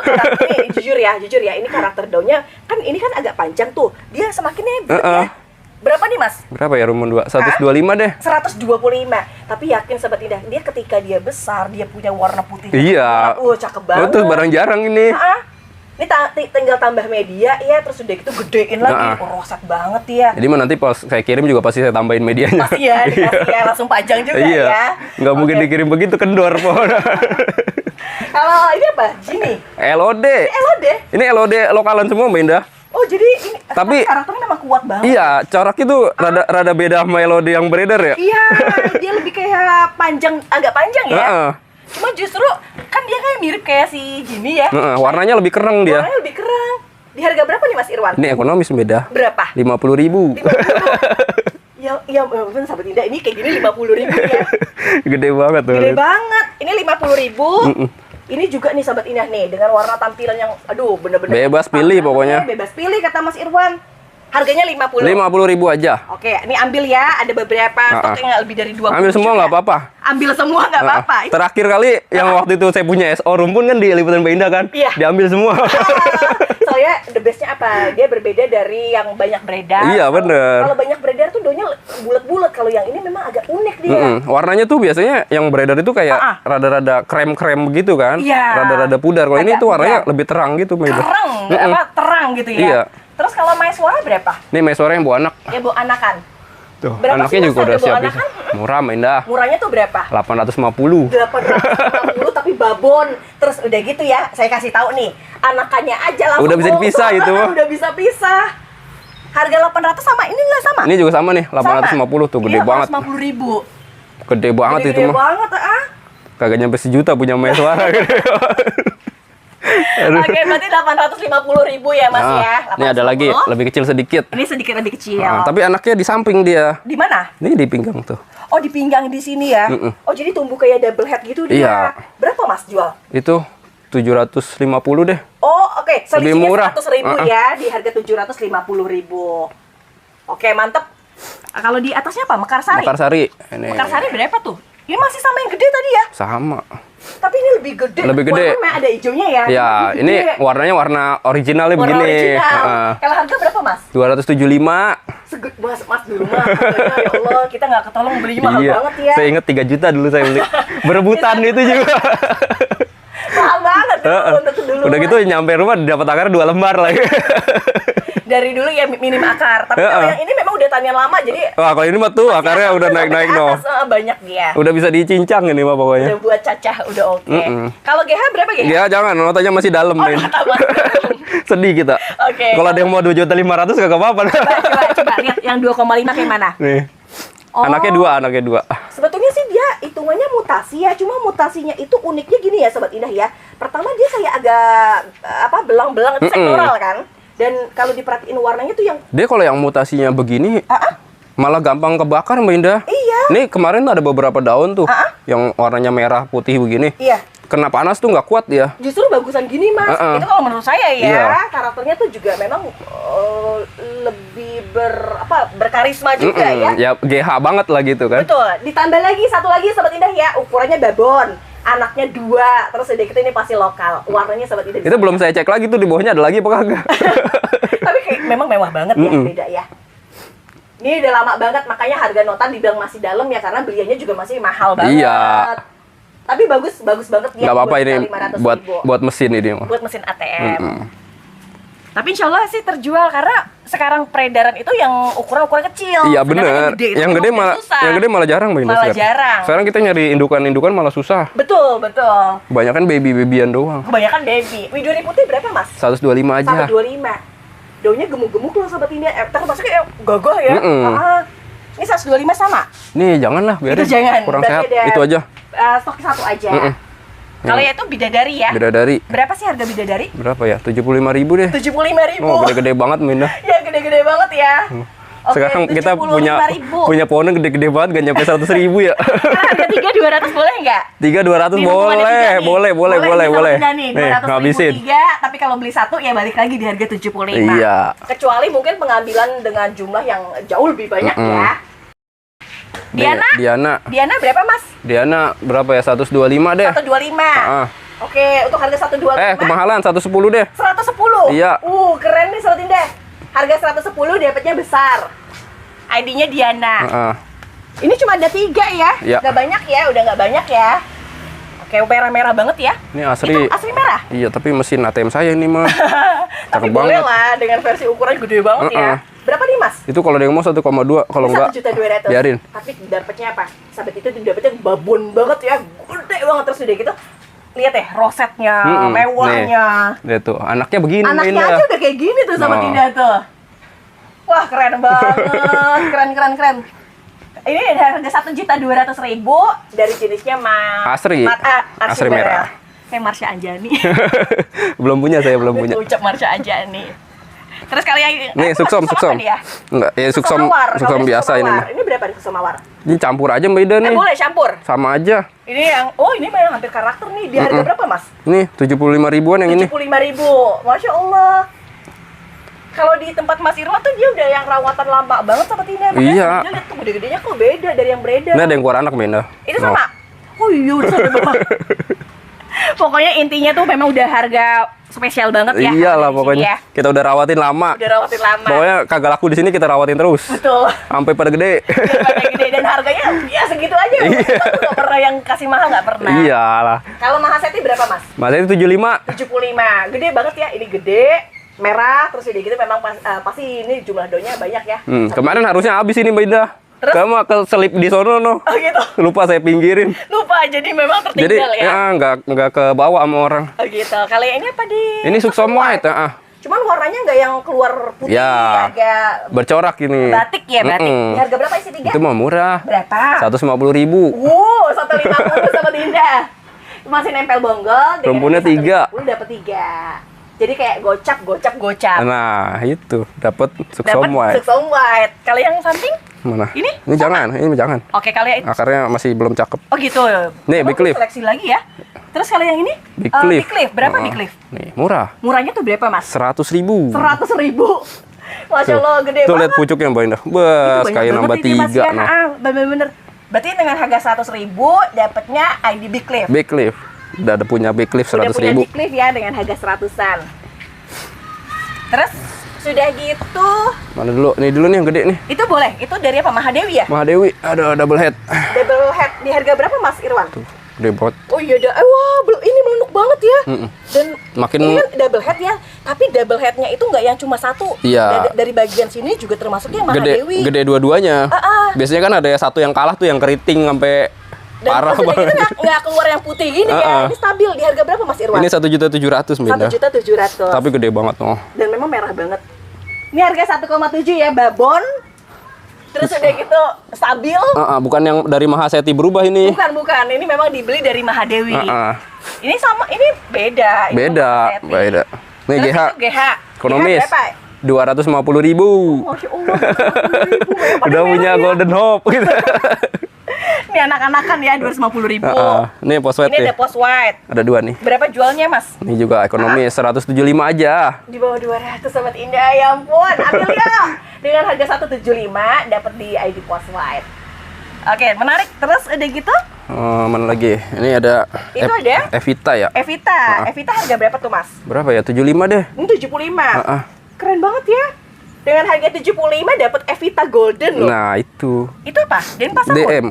[SPEAKER 1] ini jujur ya, ini karakter daunnya kan ini kan agak panjang tuh. Dia semakin lebar ya. Berapa nih Mas?
[SPEAKER 2] Berapa ya Rumun 2? 125 deh.
[SPEAKER 1] 125. Tapi yakin Sobat Indah, dia ketika dia besar, dia punya warna putih.
[SPEAKER 2] Iya.
[SPEAKER 1] Cakep banget.
[SPEAKER 2] Itu barang jarang ini.
[SPEAKER 1] Ini tinggal tambah media ya, terus udah gitu gedein lagi. Rosak banget ya.
[SPEAKER 2] Jadi nanti pas saya kirim juga pasti saya tambahin medianya.
[SPEAKER 1] Pasti ya, dikasih ya, langsung panjang juga ya.
[SPEAKER 2] Nggak mungkin dikirim begitu kendor pohon.
[SPEAKER 1] Kalau ini apa? Gini.
[SPEAKER 2] LOD.
[SPEAKER 1] LOD.
[SPEAKER 2] Ini LOD lokalan semua Mbak Indah.
[SPEAKER 1] Oh jadi ini
[SPEAKER 2] tapi
[SPEAKER 1] karakternya memang kuat banget.
[SPEAKER 2] Iya, corak itu rada beda sama LOD yang beredar ya.
[SPEAKER 1] Iya, dia lebih kayak panjang, agak panjang ya. Cuma justru kan dia kayak mirip kayak si Jimmy ya.
[SPEAKER 2] Warnanya lebih kereng dia.
[SPEAKER 1] Warnanya lebih kereng. Di harga berapa nih Mas Irwan?
[SPEAKER 2] Ini ekonomis beda.
[SPEAKER 1] Berapa?
[SPEAKER 2] 50.000.
[SPEAKER 1] Ya bener Sahabat Indah, ini kayak gini 50.000 ya.
[SPEAKER 2] Gede banget tuh.
[SPEAKER 1] Gede banget. Ini 50.000. Ini juga nih Sahabat Indah nih dengan warna tampilan yang bener-bener
[SPEAKER 2] bebas pilih pokoknya.
[SPEAKER 1] Bebas pilih kata Mas Irwan. Harganya 50.000
[SPEAKER 2] aja.
[SPEAKER 1] Oke, ini ambil ya. Ada beberapa stok yang lebih dari 20.
[SPEAKER 2] Ambil semua nggak apa-apa.
[SPEAKER 1] Ambil semua nggak apa-apa.
[SPEAKER 2] Terakhir kali yang waktu itu saya punya SO rumpun kan di Liputan Mbak Indah kan.
[SPEAKER 1] Iya.
[SPEAKER 2] Diambil semua.
[SPEAKER 1] Soalnya the bestnya apa? Dia berbeda dari yang banyak beredar.
[SPEAKER 2] Iya bener.
[SPEAKER 1] Kalau banyak beredar tuh daunnya bulat-bulat. Kalau yang ini memang agak unik dia.
[SPEAKER 2] Warnanya tuh biasanya yang beredar itu kayak rada-rada krem-krem begitu kan.
[SPEAKER 1] Iya.
[SPEAKER 2] Rada-rada pudar. Kalau ini tuh warnanya lebih terang gitu Mbak Indah.
[SPEAKER 1] Terang gitu ya.
[SPEAKER 2] Iya.
[SPEAKER 1] Terus kalau maiswara berapa?
[SPEAKER 2] Ini maiswara yang bawa anak.
[SPEAKER 1] Ya bawa anakan.
[SPEAKER 2] Tuh,
[SPEAKER 1] berapa
[SPEAKER 2] anaknya
[SPEAKER 1] sih,
[SPEAKER 2] juga udah siap. Murah Mbak Indah.
[SPEAKER 1] Murahnya tuh berapa?
[SPEAKER 2] 850.
[SPEAKER 1] 850 tapi babon. Terus udah gitu ya, saya kasih tahu nih. Anakannya aja langsung.
[SPEAKER 2] Udah bisa dipisah itu.
[SPEAKER 1] Udah bisa pisah. Harga 800 sama ini nggak sama?
[SPEAKER 2] Ini juga sama nih, 850 tuh, gede banget.
[SPEAKER 1] 850.000.
[SPEAKER 2] Gede banget itu mah.
[SPEAKER 1] Gede banget
[SPEAKER 2] Kagak nyampe sejuta punya maiswara.
[SPEAKER 1] Oke, berarti 850.000 ya Mas ya.
[SPEAKER 2] Ini ada lagi, lebih kecil sedikit.
[SPEAKER 1] Ini sedikit lebih kecil.
[SPEAKER 2] Tapi anaknya di samping dia.
[SPEAKER 1] Di mana?
[SPEAKER 2] Ini di pinggang tuh.
[SPEAKER 1] Oh, di pinggang di sini ya. Oh, jadi tumbuh kayak double head gitu dia.
[SPEAKER 2] Iya.
[SPEAKER 1] Berapa Mas jual?
[SPEAKER 2] Itu 750 deh.
[SPEAKER 1] Oh, oke.
[SPEAKER 2] Lebih murah.
[SPEAKER 1] 100.000 ya, di harga 750.000. Oke, mantep. Kalau di atasnya apa? Mekarsari.
[SPEAKER 2] Mekarsari. Ini.
[SPEAKER 1] Mekarsari berapa tuh? Ini masih sama yang gede tadi ya?
[SPEAKER 2] Sama.
[SPEAKER 1] Tapi ini lebih gede.
[SPEAKER 2] Lebih gede.
[SPEAKER 1] Warnanya ada hijaunya ya?
[SPEAKER 2] Ya, ini warnanya warna originalnya
[SPEAKER 1] warna
[SPEAKER 2] begini.
[SPEAKER 1] Original. Kalau harga berapa Mas?
[SPEAKER 2] 275.
[SPEAKER 1] Mas dulu mah. Ya Allah, kita nggak ketolong beli mahal banget ya.
[SPEAKER 2] Saya ingat 3 juta dulu saya beli. Berebutan itu juga.
[SPEAKER 1] Mahal banget untuk dulu.
[SPEAKER 2] Udah gitu nyampe rumah dapat akar 2 lembar lagi.
[SPEAKER 1] Dari dulu ya minim akar. Tapi kalau yang ini memang udah tanian lama jadi.
[SPEAKER 2] Wah, kalau ini mah tuh akarnya udah naik-naik no.
[SPEAKER 1] Banyak dia.
[SPEAKER 2] Udah bisa dicincang ini mah pokoknya.
[SPEAKER 1] Udah buat cacah, udah oke. Kalau GH berapa GH?
[SPEAKER 2] Ya jangan, notanya masih dalam nih. Sedih kita.
[SPEAKER 1] Oke.
[SPEAKER 2] Kalau ada yang mau 2.500.000 kagak apa-apa.
[SPEAKER 1] Coba lihat yang 2,5 kayak mana?
[SPEAKER 2] Nih. Anaknya dua.
[SPEAKER 1] Sebetulnya sih dia hitungannya mutasi ya, cuma mutasinya itu uniknya gini ya Sobat Indah ya. Pertama dia kayak agak belang-belang itu sektoral kan. Dan kalau diperhatiin warnanya tuh yang
[SPEAKER 2] dia kalau yang mutasinya begini malah gampang kebakar Mbak Indah.
[SPEAKER 1] Iya.
[SPEAKER 2] Nih kemarin ada beberapa daun tuh yang warnanya merah putih begini.
[SPEAKER 1] Iya.
[SPEAKER 2] Kena panas tuh nggak kuat dia.
[SPEAKER 1] Justru bagusan gini Mas. Itu kalau menurut saya ya.
[SPEAKER 2] Iya.
[SPEAKER 1] Karakternya tuh juga memang lebih berkarisma juga ya.
[SPEAKER 2] Ya GH banget lah gitu kan.
[SPEAKER 1] Betul. Ditambah lagi satu lagi Sobat Indah ya, ukurannya babon. Anaknya 2, terus udah gitu ini pasti lokal. Warnanya Sobat Indah.
[SPEAKER 2] Itu belum saya cek lagi tuh di bawahnya ada lagi apa kagak.
[SPEAKER 1] Tapi kayak memang mewah banget ya, beda ya. Ini udah lama banget, makanya harga notan dibilang masih dalam ya, karena beliannya juga masih mahal banget.
[SPEAKER 2] Iya.
[SPEAKER 1] Tapi bagus banget ya.
[SPEAKER 2] Nggak apa-apa ini buat mesin ini.
[SPEAKER 1] Buat mesin ATM. Tapi insya Allah sih terjual karena sekarang peredaran itu yang ukuran kecil.
[SPEAKER 2] Iya bener. Yang gede malah jarang Mbak Indah.
[SPEAKER 1] Malah jarang.
[SPEAKER 2] Sekarang kita nyari indukan malah susah.
[SPEAKER 1] Betul.
[SPEAKER 2] Kebanyakan babyan doang.
[SPEAKER 1] Kebanyakan baby. Widuri putih berapa Mas?
[SPEAKER 2] 125 aja.
[SPEAKER 1] 125. Daunnya gemuk-gemuk loh Sobat Indah. Termasuknya gagah ya. Ini 125 sama?
[SPEAKER 2] Nih janganlah, biarin.
[SPEAKER 1] Itu jangan.
[SPEAKER 2] Kurang sehat. Itu aja.
[SPEAKER 1] Stok satu aja. Kalau itu bidadari ya?
[SPEAKER 2] Bidadari.
[SPEAKER 1] Berapa sih harga bidadari?
[SPEAKER 2] Berapa ya? 75.000 deh.
[SPEAKER 1] 75.000.
[SPEAKER 2] Oh, gede-gede banget Minda.
[SPEAKER 1] Ya, gede-gede banget ya. Oke,
[SPEAKER 2] sekarang kita punya pohonnya gede-gede banget, gak nyampe 100.000 ya.
[SPEAKER 1] Harga 3.200 boleh nggak?
[SPEAKER 2] 3.200 boleh.
[SPEAKER 1] Nih, 200.000
[SPEAKER 2] ngabisin.
[SPEAKER 1] 3, tapi kalau beli satu ya balik lagi di harga 75.
[SPEAKER 2] Iya.
[SPEAKER 1] Kecuali mungkin pengambilan dengan jumlah yang jauh lebih banyak ya. Diana berapa Mas?
[SPEAKER 2] Diana berapa ya? 125 deh.
[SPEAKER 1] 125. Oke, untuk harga 125.
[SPEAKER 2] Kemahalan 110 deh.
[SPEAKER 1] 110.
[SPEAKER 2] Iya.
[SPEAKER 1] Keren nih Sobat Indah. Harga 110 dapatnya besar. ID-nya Diana. Ini cuma ada 3 ya?
[SPEAKER 2] Iya.
[SPEAKER 1] Nggak banyak ya? Udah nggak banyak ya? Oke, merah-merah banget ya?
[SPEAKER 2] Ini asli.
[SPEAKER 1] Itu asli merah?
[SPEAKER 2] Iya, tapi mesin ATM saya ini mah.
[SPEAKER 1] Tapi boleh lah dengan versi ukuran gede banget ya. Berapa nih Mas?
[SPEAKER 2] Itu kalau ada yang mau 1,2, kalau enggak
[SPEAKER 1] 1.200.000.
[SPEAKER 2] biarin.
[SPEAKER 1] Tapi dapatnya apa? Sahabat itu dapatnya babon banget ya, gede banget. Terus udah gitu, lihat ya rosetnya, mewahnya.
[SPEAKER 2] Lihat tuh, anaknya begini.
[SPEAKER 1] Anaknya aja udah kayak gini tuh Sobat Indah tuh. Wah keren banget, keren. Ini harga 1.200.000 dari jenisnya
[SPEAKER 2] Asri merah.
[SPEAKER 1] Kayak Marsha Anjani.
[SPEAKER 2] Belum punya.
[SPEAKER 1] Ucap Marsha Anjani. Terus kalian
[SPEAKER 2] nih suksom.
[SPEAKER 1] Ya?
[SPEAKER 2] Enggak, ya suksom biasa ini mah.
[SPEAKER 1] Ini berapa nih suksom mawar?
[SPEAKER 2] Ini campur aja Mbak Ida nih.
[SPEAKER 1] Boleh campur.
[SPEAKER 2] Sama aja.
[SPEAKER 1] Ini yang ini memang hampir karakter nih. Di harga berapa Mas?
[SPEAKER 2] Ini 75.000-an yang ini.
[SPEAKER 1] 75.000. Masya Allah. Kalau di tempat Mas Irwan tuh dia udah yang rawatan lama banget seperti ini.
[SPEAKER 2] Iya.
[SPEAKER 1] Dia lihat tuh gede-gedenya kok beda dari yang beredar.
[SPEAKER 2] Ini ada yang keluar anak Mbak Ida.
[SPEAKER 1] Itu sama? Oh iya udah sampai bawah. Pokoknya intinya tuh memang udah harga spesial banget ya.
[SPEAKER 2] Iyalah pokoknya. Ya. Kita udah rawatin lama. Pokoknya kagak laku di sini kita rawatin terus.
[SPEAKER 1] Betul.
[SPEAKER 2] Sampai pada gede.
[SPEAKER 1] Pada gede dan harganya ya segitu aja. Kita tuh gak pernah yang kasih mahal, nggak pernah.
[SPEAKER 2] Iyalah.
[SPEAKER 1] Kalau Mahaseti berapa Mas?
[SPEAKER 2] Mahaseti 75.
[SPEAKER 1] 75. Gede banget ya. Ini gede, merah, terus udah gitu memang pasti ini jumlah daunnya banyak ya.
[SPEAKER 2] Kemarin harusnya habis ini Mbak Indah. Terus? Kamu keselip di sono no.
[SPEAKER 1] Oh gitu.
[SPEAKER 2] Lupa saya pinggirin.
[SPEAKER 1] Lupa, jadi memang tertinggal ya.
[SPEAKER 2] Jadi nggak ke bawah sama orang.
[SPEAKER 1] Oh gitu. Kalau ini apa di?
[SPEAKER 2] Ini suksom white.
[SPEAKER 1] Cuman warnanya nggak yang keluar putih,
[SPEAKER 2] ya,
[SPEAKER 1] agak
[SPEAKER 2] bercorak ini.
[SPEAKER 1] Batik ya, batik. Di harga berapa isi 3?
[SPEAKER 2] Itu mah murah.
[SPEAKER 1] Berapa?
[SPEAKER 2] 150.000.
[SPEAKER 1] 150 sama Dinda. Masih nempel bonggol.
[SPEAKER 2] Rumputnya 3.
[SPEAKER 1] Dapat 3. Jadi kayak gocap.
[SPEAKER 2] Nah, itu dapat suksom white.
[SPEAKER 1] Suksom white. Kalau yang samping?
[SPEAKER 2] Mana?
[SPEAKER 1] Ini
[SPEAKER 2] jangan, ini jangan.
[SPEAKER 1] Oke, kalau yang
[SPEAKER 2] akarnya masih belum cakep.
[SPEAKER 1] Oh gitu.
[SPEAKER 2] Nih, Big Leaf.
[SPEAKER 1] Seleksi lagi ya. Terus kalau yang ini?
[SPEAKER 2] Big Leaf.
[SPEAKER 1] Berapa Big Leaf?
[SPEAKER 2] Nih, murah.
[SPEAKER 1] Murahnya tuh berapa, Mas?
[SPEAKER 2] 100.000.
[SPEAKER 1] 100.000. Masya Allah, gede banget.
[SPEAKER 2] Tuh lihat pucuknya Mbak Indah. Bas, kayak nambah 3.
[SPEAKER 1] Bener-bener. Berarti dengan harga 100.000 dapatnya ID Big Leaf.
[SPEAKER 2] Big Leaf. Udah ada punya Big Leaf 100.000.
[SPEAKER 1] Udah punya Big Leaf ya dengan harga 100-an. Terus sudah gitu.
[SPEAKER 2] Mana dulu? Nih dulu nih yang gede nih.
[SPEAKER 1] Itu boleh. Itu dari apa? Mahadewi ya?
[SPEAKER 2] Mahadewi. Ada double head.
[SPEAKER 1] Double head di harga berapa Mas Irwan?
[SPEAKER 2] Tuh, gede banget.
[SPEAKER 1] Oh iya, wah, ini melunuk banget ya. Dan
[SPEAKER 2] makin
[SPEAKER 1] ini kan double head ya. Tapi double headnya itu nggak yang cuma satu.
[SPEAKER 2] Iya.
[SPEAKER 1] Dari bagian sini juga termasuknya Mahadewi.
[SPEAKER 2] Gede dua-duanya. Biasanya kan ada satu yang kalah tuh yang keriting sampai
[SPEAKER 1] dan
[SPEAKER 2] parah banget.
[SPEAKER 1] Dan nggak keluar yang putih gini ya. Ini stabil. Di harga berapa Mas Irwan?
[SPEAKER 2] Ini 1.700.000 Mbak.
[SPEAKER 1] 1.700.000.
[SPEAKER 2] Tapi gede banget loh.
[SPEAKER 1] Dan memang merah banget. Ini harga 1,7 ya, babon. Terus udah gitu stabil.
[SPEAKER 2] Bukan yang dari Mahaseti berubah ini.
[SPEAKER 1] Bukan. Ini memang dibeli dari Mahadewi. Ini sama, ini beda.
[SPEAKER 2] Beda. Nih
[SPEAKER 1] GH.
[SPEAKER 2] Ekonomis. 250.000.
[SPEAKER 1] Masya Allah. 250.000.
[SPEAKER 2] Udah punya ya? Golden Hope gitu.
[SPEAKER 1] Ini anak-anakan ya 250.000.
[SPEAKER 2] Nih post white.
[SPEAKER 1] Ini ada post white.
[SPEAKER 2] Ada 2 nih.
[SPEAKER 1] Berapa jualnya Mas?
[SPEAKER 2] Ini juga ekonomis 175 aja.
[SPEAKER 1] Di bawah 200 Sobat Indah, ya ampun. Ambil ya. Dengan harga 175 dapat di ID post white. Oke, menarik. Terus udah gitu?
[SPEAKER 2] Mana lagi? Ini ada.
[SPEAKER 1] Itu ada?
[SPEAKER 2] Evita ya.
[SPEAKER 1] Evita harga berapa tuh Mas?
[SPEAKER 2] Berapa ya? 75 deh.
[SPEAKER 1] Ini 75. Keren banget ya. Dengan harga 75 dapat Evita Golden loh.
[SPEAKER 2] Nah, itu.
[SPEAKER 1] Itu apa? Denpasar.
[SPEAKER 2] DM,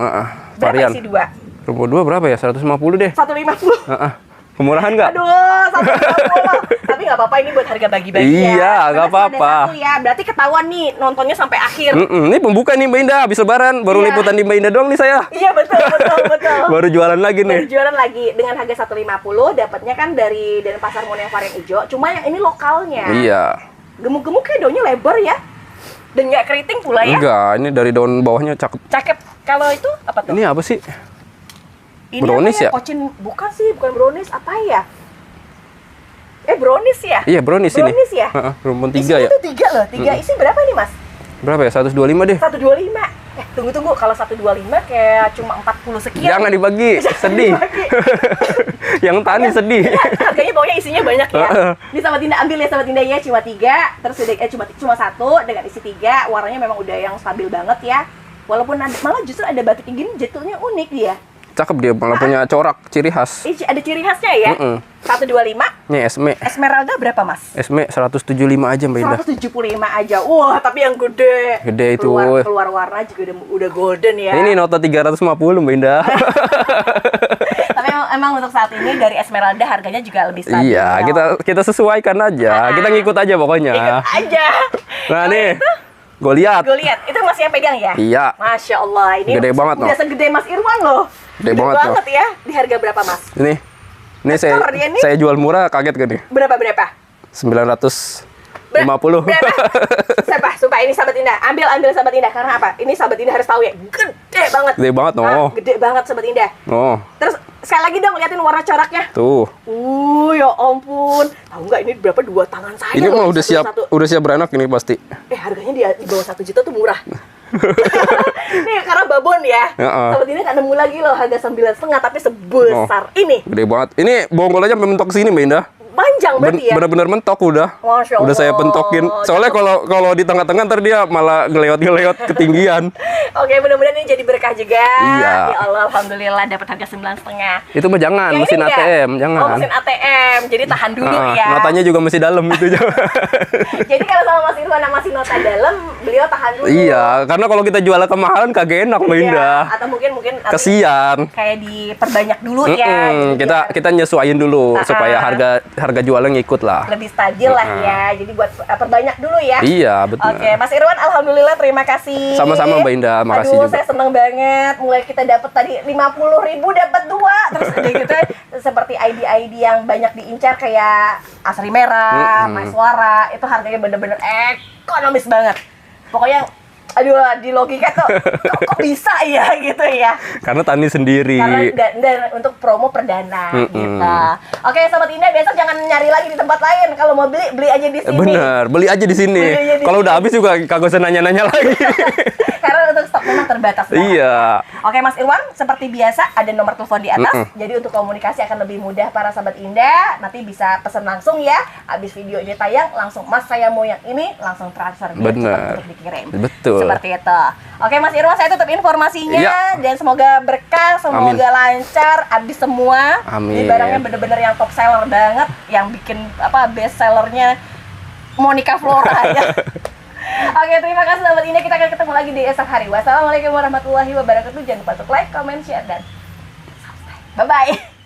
[SPEAKER 2] varian.
[SPEAKER 1] Berapa isi 2?
[SPEAKER 2] Rumput 2 berapa ya? 150 deh.
[SPEAKER 1] 150.
[SPEAKER 2] Kemurahan nggak?
[SPEAKER 1] Aduh, 150. Tapi tapi nggak apa-apa, ini buat harga bagi-bagi ya.
[SPEAKER 2] Iya, nggak apa-apa.
[SPEAKER 1] Ya, berarti ketahuan nih nontonnya sampai akhir.
[SPEAKER 2] Ini pembuka nih Mbak Indah, habis lebaran, baru
[SPEAKER 1] Iya.
[SPEAKER 2] liputan di Mbak Indah doang nih saya.
[SPEAKER 1] Iya, betul.
[SPEAKER 2] Baru jualan lagi nih.
[SPEAKER 1] Baru jualan lagi dengan harga 150, dapatnya kan dari Denpasar Mall yang varian hijau. Cuma yang ini lokalnya.
[SPEAKER 2] Iya.
[SPEAKER 1] Gemuk-gemuk kayak daunnya lebar ya. Dan nggak keriting pula ya.
[SPEAKER 2] Enggak, ini dari daun bawahnya cakep.
[SPEAKER 1] Cakep. Kalau itu apa tuh?
[SPEAKER 2] Ini apa sih?
[SPEAKER 1] Ini
[SPEAKER 2] brownies
[SPEAKER 1] apa
[SPEAKER 2] ya?
[SPEAKER 1] Kocin, bukan sih, bukan brownies, apa ya? Brownies ya?
[SPEAKER 2] Iya, brownies ini.
[SPEAKER 1] Brownies ya?
[SPEAKER 2] Rumpun 3
[SPEAKER 1] Isinya
[SPEAKER 2] ya.
[SPEAKER 1] tuh 3 loh, 3 isi berapa nih Mas?
[SPEAKER 2] Berapa ya? 125 deh.
[SPEAKER 1] 125. Tunggu, kalau 125 kayak cuma 40 sekian.
[SPEAKER 2] Jangan dibagi, sedih. Yang tani sedih.
[SPEAKER 1] Harganya pokoknya isinya banyak ya. Ini Sahabat Indah ambil ya Sahabat Indah ya, cuma 3, terus cuma 1 dengan isi 3, warnanya memang udah yang stabil banget ya. Walaupun malah justru ada batik gini jatuhnya unik dia.
[SPEAKER 2] Cakep dia, malah punya corak ciri khas.
[SPEAKER 1] Ada ciri khasnya ya. 125.
[SPEAKER 2] Nih Esme.
[SPEAKER 1] Esmeralda berapa Mas?
[SPEAKER 2] Esme 175 aja Mbak Indah.
[SPEAKER 1] 175 aja. Wah, tapi yang gede.
[SPEAKER 2] Gede itu.
[SPEAKER 1] Keluar warna juga udah golden ya.
[SPEAKER 2] Ini nota 350 Mbak Indah.
[SPEAKER 1] Tapi emang untuk saat ini dari Esmeralda harganya juga lebih stabil.
[SPEAKER 2] Iya, kita sesuaikan aja. Kita ngikut aja pokoknya.
[SPEAKER 1] Ikut aja.
[SPEAKER 2] Nah nih, gue lihat.
[SPEAKER 1] Gue lihat, itu Mas yang pegang ya?
[SPEAKER 2] Iya.
[SPEAKER 1] Masya Allah, ini
[SPEAKER 2] Gede banget,
[SPEAKER 1] udah segede Mas Irwan loh.
[SPEAKER 2] Gede banget,
[SPEAKER 1] ya. Di harga berapa Mas?
[SPEAKER 2] Ini
[SPEAKER 1] dia nih.
[SPEAKER 2] saya jual murah, kaget gak nih?
[SPEAKER 1] Berapa?
[SPEAKER 2] 950.
[SPEAKER 1] Berapa? Sumpah ini Sahabat Indah. Ambil Sahabat Indah. Karena apa? Ini Sahabat Indah harus tahu ya. Gede banget.
[SPEAKER 2] Gede banget, no.
[SPEAKER 1] Gede banget Sahabat Indah.
[SPEAKER 2] Oh,
[SPEAKER 1] Terus sekali lagi dong liatin warna coraknya.
[SPEAKER 2] tuh.
[SPEAKER 1] Ya ampun. Tahu nggak ini berapa? 2 tangan saya.
[SPEAKER 2] Ini
[SPEAKER 1] loh,
[SPEAKER 2] mah udah siap beranak ini pasti.
[SPEAKER 1] Harganya di bawah 1 juta tuh murah. Nih karena babon ya. Sahabat ini nggak nemu lagi loh harga 9,5 tapi sebesar ini.
[SPEAKER 2] Gede banget. Ini bonggol aja mentok sini Mbak Indah.
[SPEAKER 1] Panjang berarti ya.
[SPEAKER 2] Bener-bener mentok udah.
[SPEAKER 1] Masya
[SPEAKER 2] Udah saya
[SPEAKER 1] Allah.
[SPEAKER 2] pentokin. Soalnya kalau di tengah-tengah ntar dia malah ngelewat ketinggian.
[SPEAKER 1] Oke, mudah-mudahan ini jadi berkah juga.
[SPEAKER 2] Iya.
[SPEAKER 1] Ya Allah, alhamdulillah dapat harga 9,5.
[SPEAKER 2] Itu mah jangan,
[SPEAKER 1] Yang
[SPEAKER 2] mesin
[SPEAKER 1] ini enggak?
[SPEAKER 2] ATM, jangan.
[SPEAKER 1] Oh, mesin ATM. Jadi tahan dulu ya.
[SPEAKER 2] Notanya juga masih dalam itu.
[SPEAKER 1] Jadi kalau sama Mas Irwan masih nota dalam, beliau tahan dulu.
[SPEAKER 2] Iya, karena kalau kita jual kemahalan kagak enak Mbak Indah.
[SPEAKER 1] Atau mungkin
[SPEAKER 2] kesian.
[SPEAKER 1] Kayak diperbanyak dulu ya.
[SPEAKER 2] Kita nyesuaiin dulu supaya harga jualnya ngikut lah.
[SPEAKER 1] Lebih stabil lah ya. Jadi buat perbanyak dulu ya.
[SPEAKER 2] Iya, betul.
[SPEAKER 1] Oke, Mas Irwan alhamdulillah terima kasih.
[SPEAKER 2] Sama-sama Mbak Indah, makasih juga.
[SPEAKER 1] Saya seneng banget. Mulai kita dapat tadi 50.000 dapat 2. Terus udah gitu seperti ID yang banyak diincar kayak Asri Merah, Maiswara, itu harganya bener-bener ekonomis banget. Pokoknya aduh di logika kok bisa ya gitu ya.
[SPEAKER 2] Karena tani sendiri.
[SPEAKER 1] Karena dan untuk promo perdana gitu. Oke, Sobat Indah, besok jangan nyari lagi di tempat lain. Kalau mau beli aja di sini.
[SPEAKER 2] Bener, beli aja di sini. Kalau udah habis juga kagak usah nanya-nanya lagi.
[SPEAKER 1] Karena untuk stok memang terbatas banget.
[SPEAKER 2] Iya.
[SPEAKER 1] Oke, Mas Irwan, seperti biasa ada nomor telepon di atas. Jadi untuk komunikasi akan lebih mudah para Sobat Indah. Nanti bisa pesan langsung ya. Habis video ini tayang, langsung Mas saya mau yang ini, langsung transfer.
[SPEAKER 2] Bener.
[SPEAKER 1] Untuk dikirim.
[SPEAKER 2] Betul.
[SPEAKER 1] Seperti itu. Oke, Mas Irwan, saya tutup informasinya.
[SPEAKER 2] Iya.
[SPEAKER 1] Dan semoga berkah, semoga lancar, habis semua.
[SPEAKER 2] Amin.
[SPEAKER 1] Ini barangnya bener-bener yang top seller banget. Yang bikin best sellernya Monica Flora ya. Oke, terima kasih Sobat Indah. Kita akan ketemu lagi di esok hari. Wassalamualaikum warahmatullahi wabarakatuh. Jangan lupa untuk like, comment, share, dan subscribe. Bye-bye.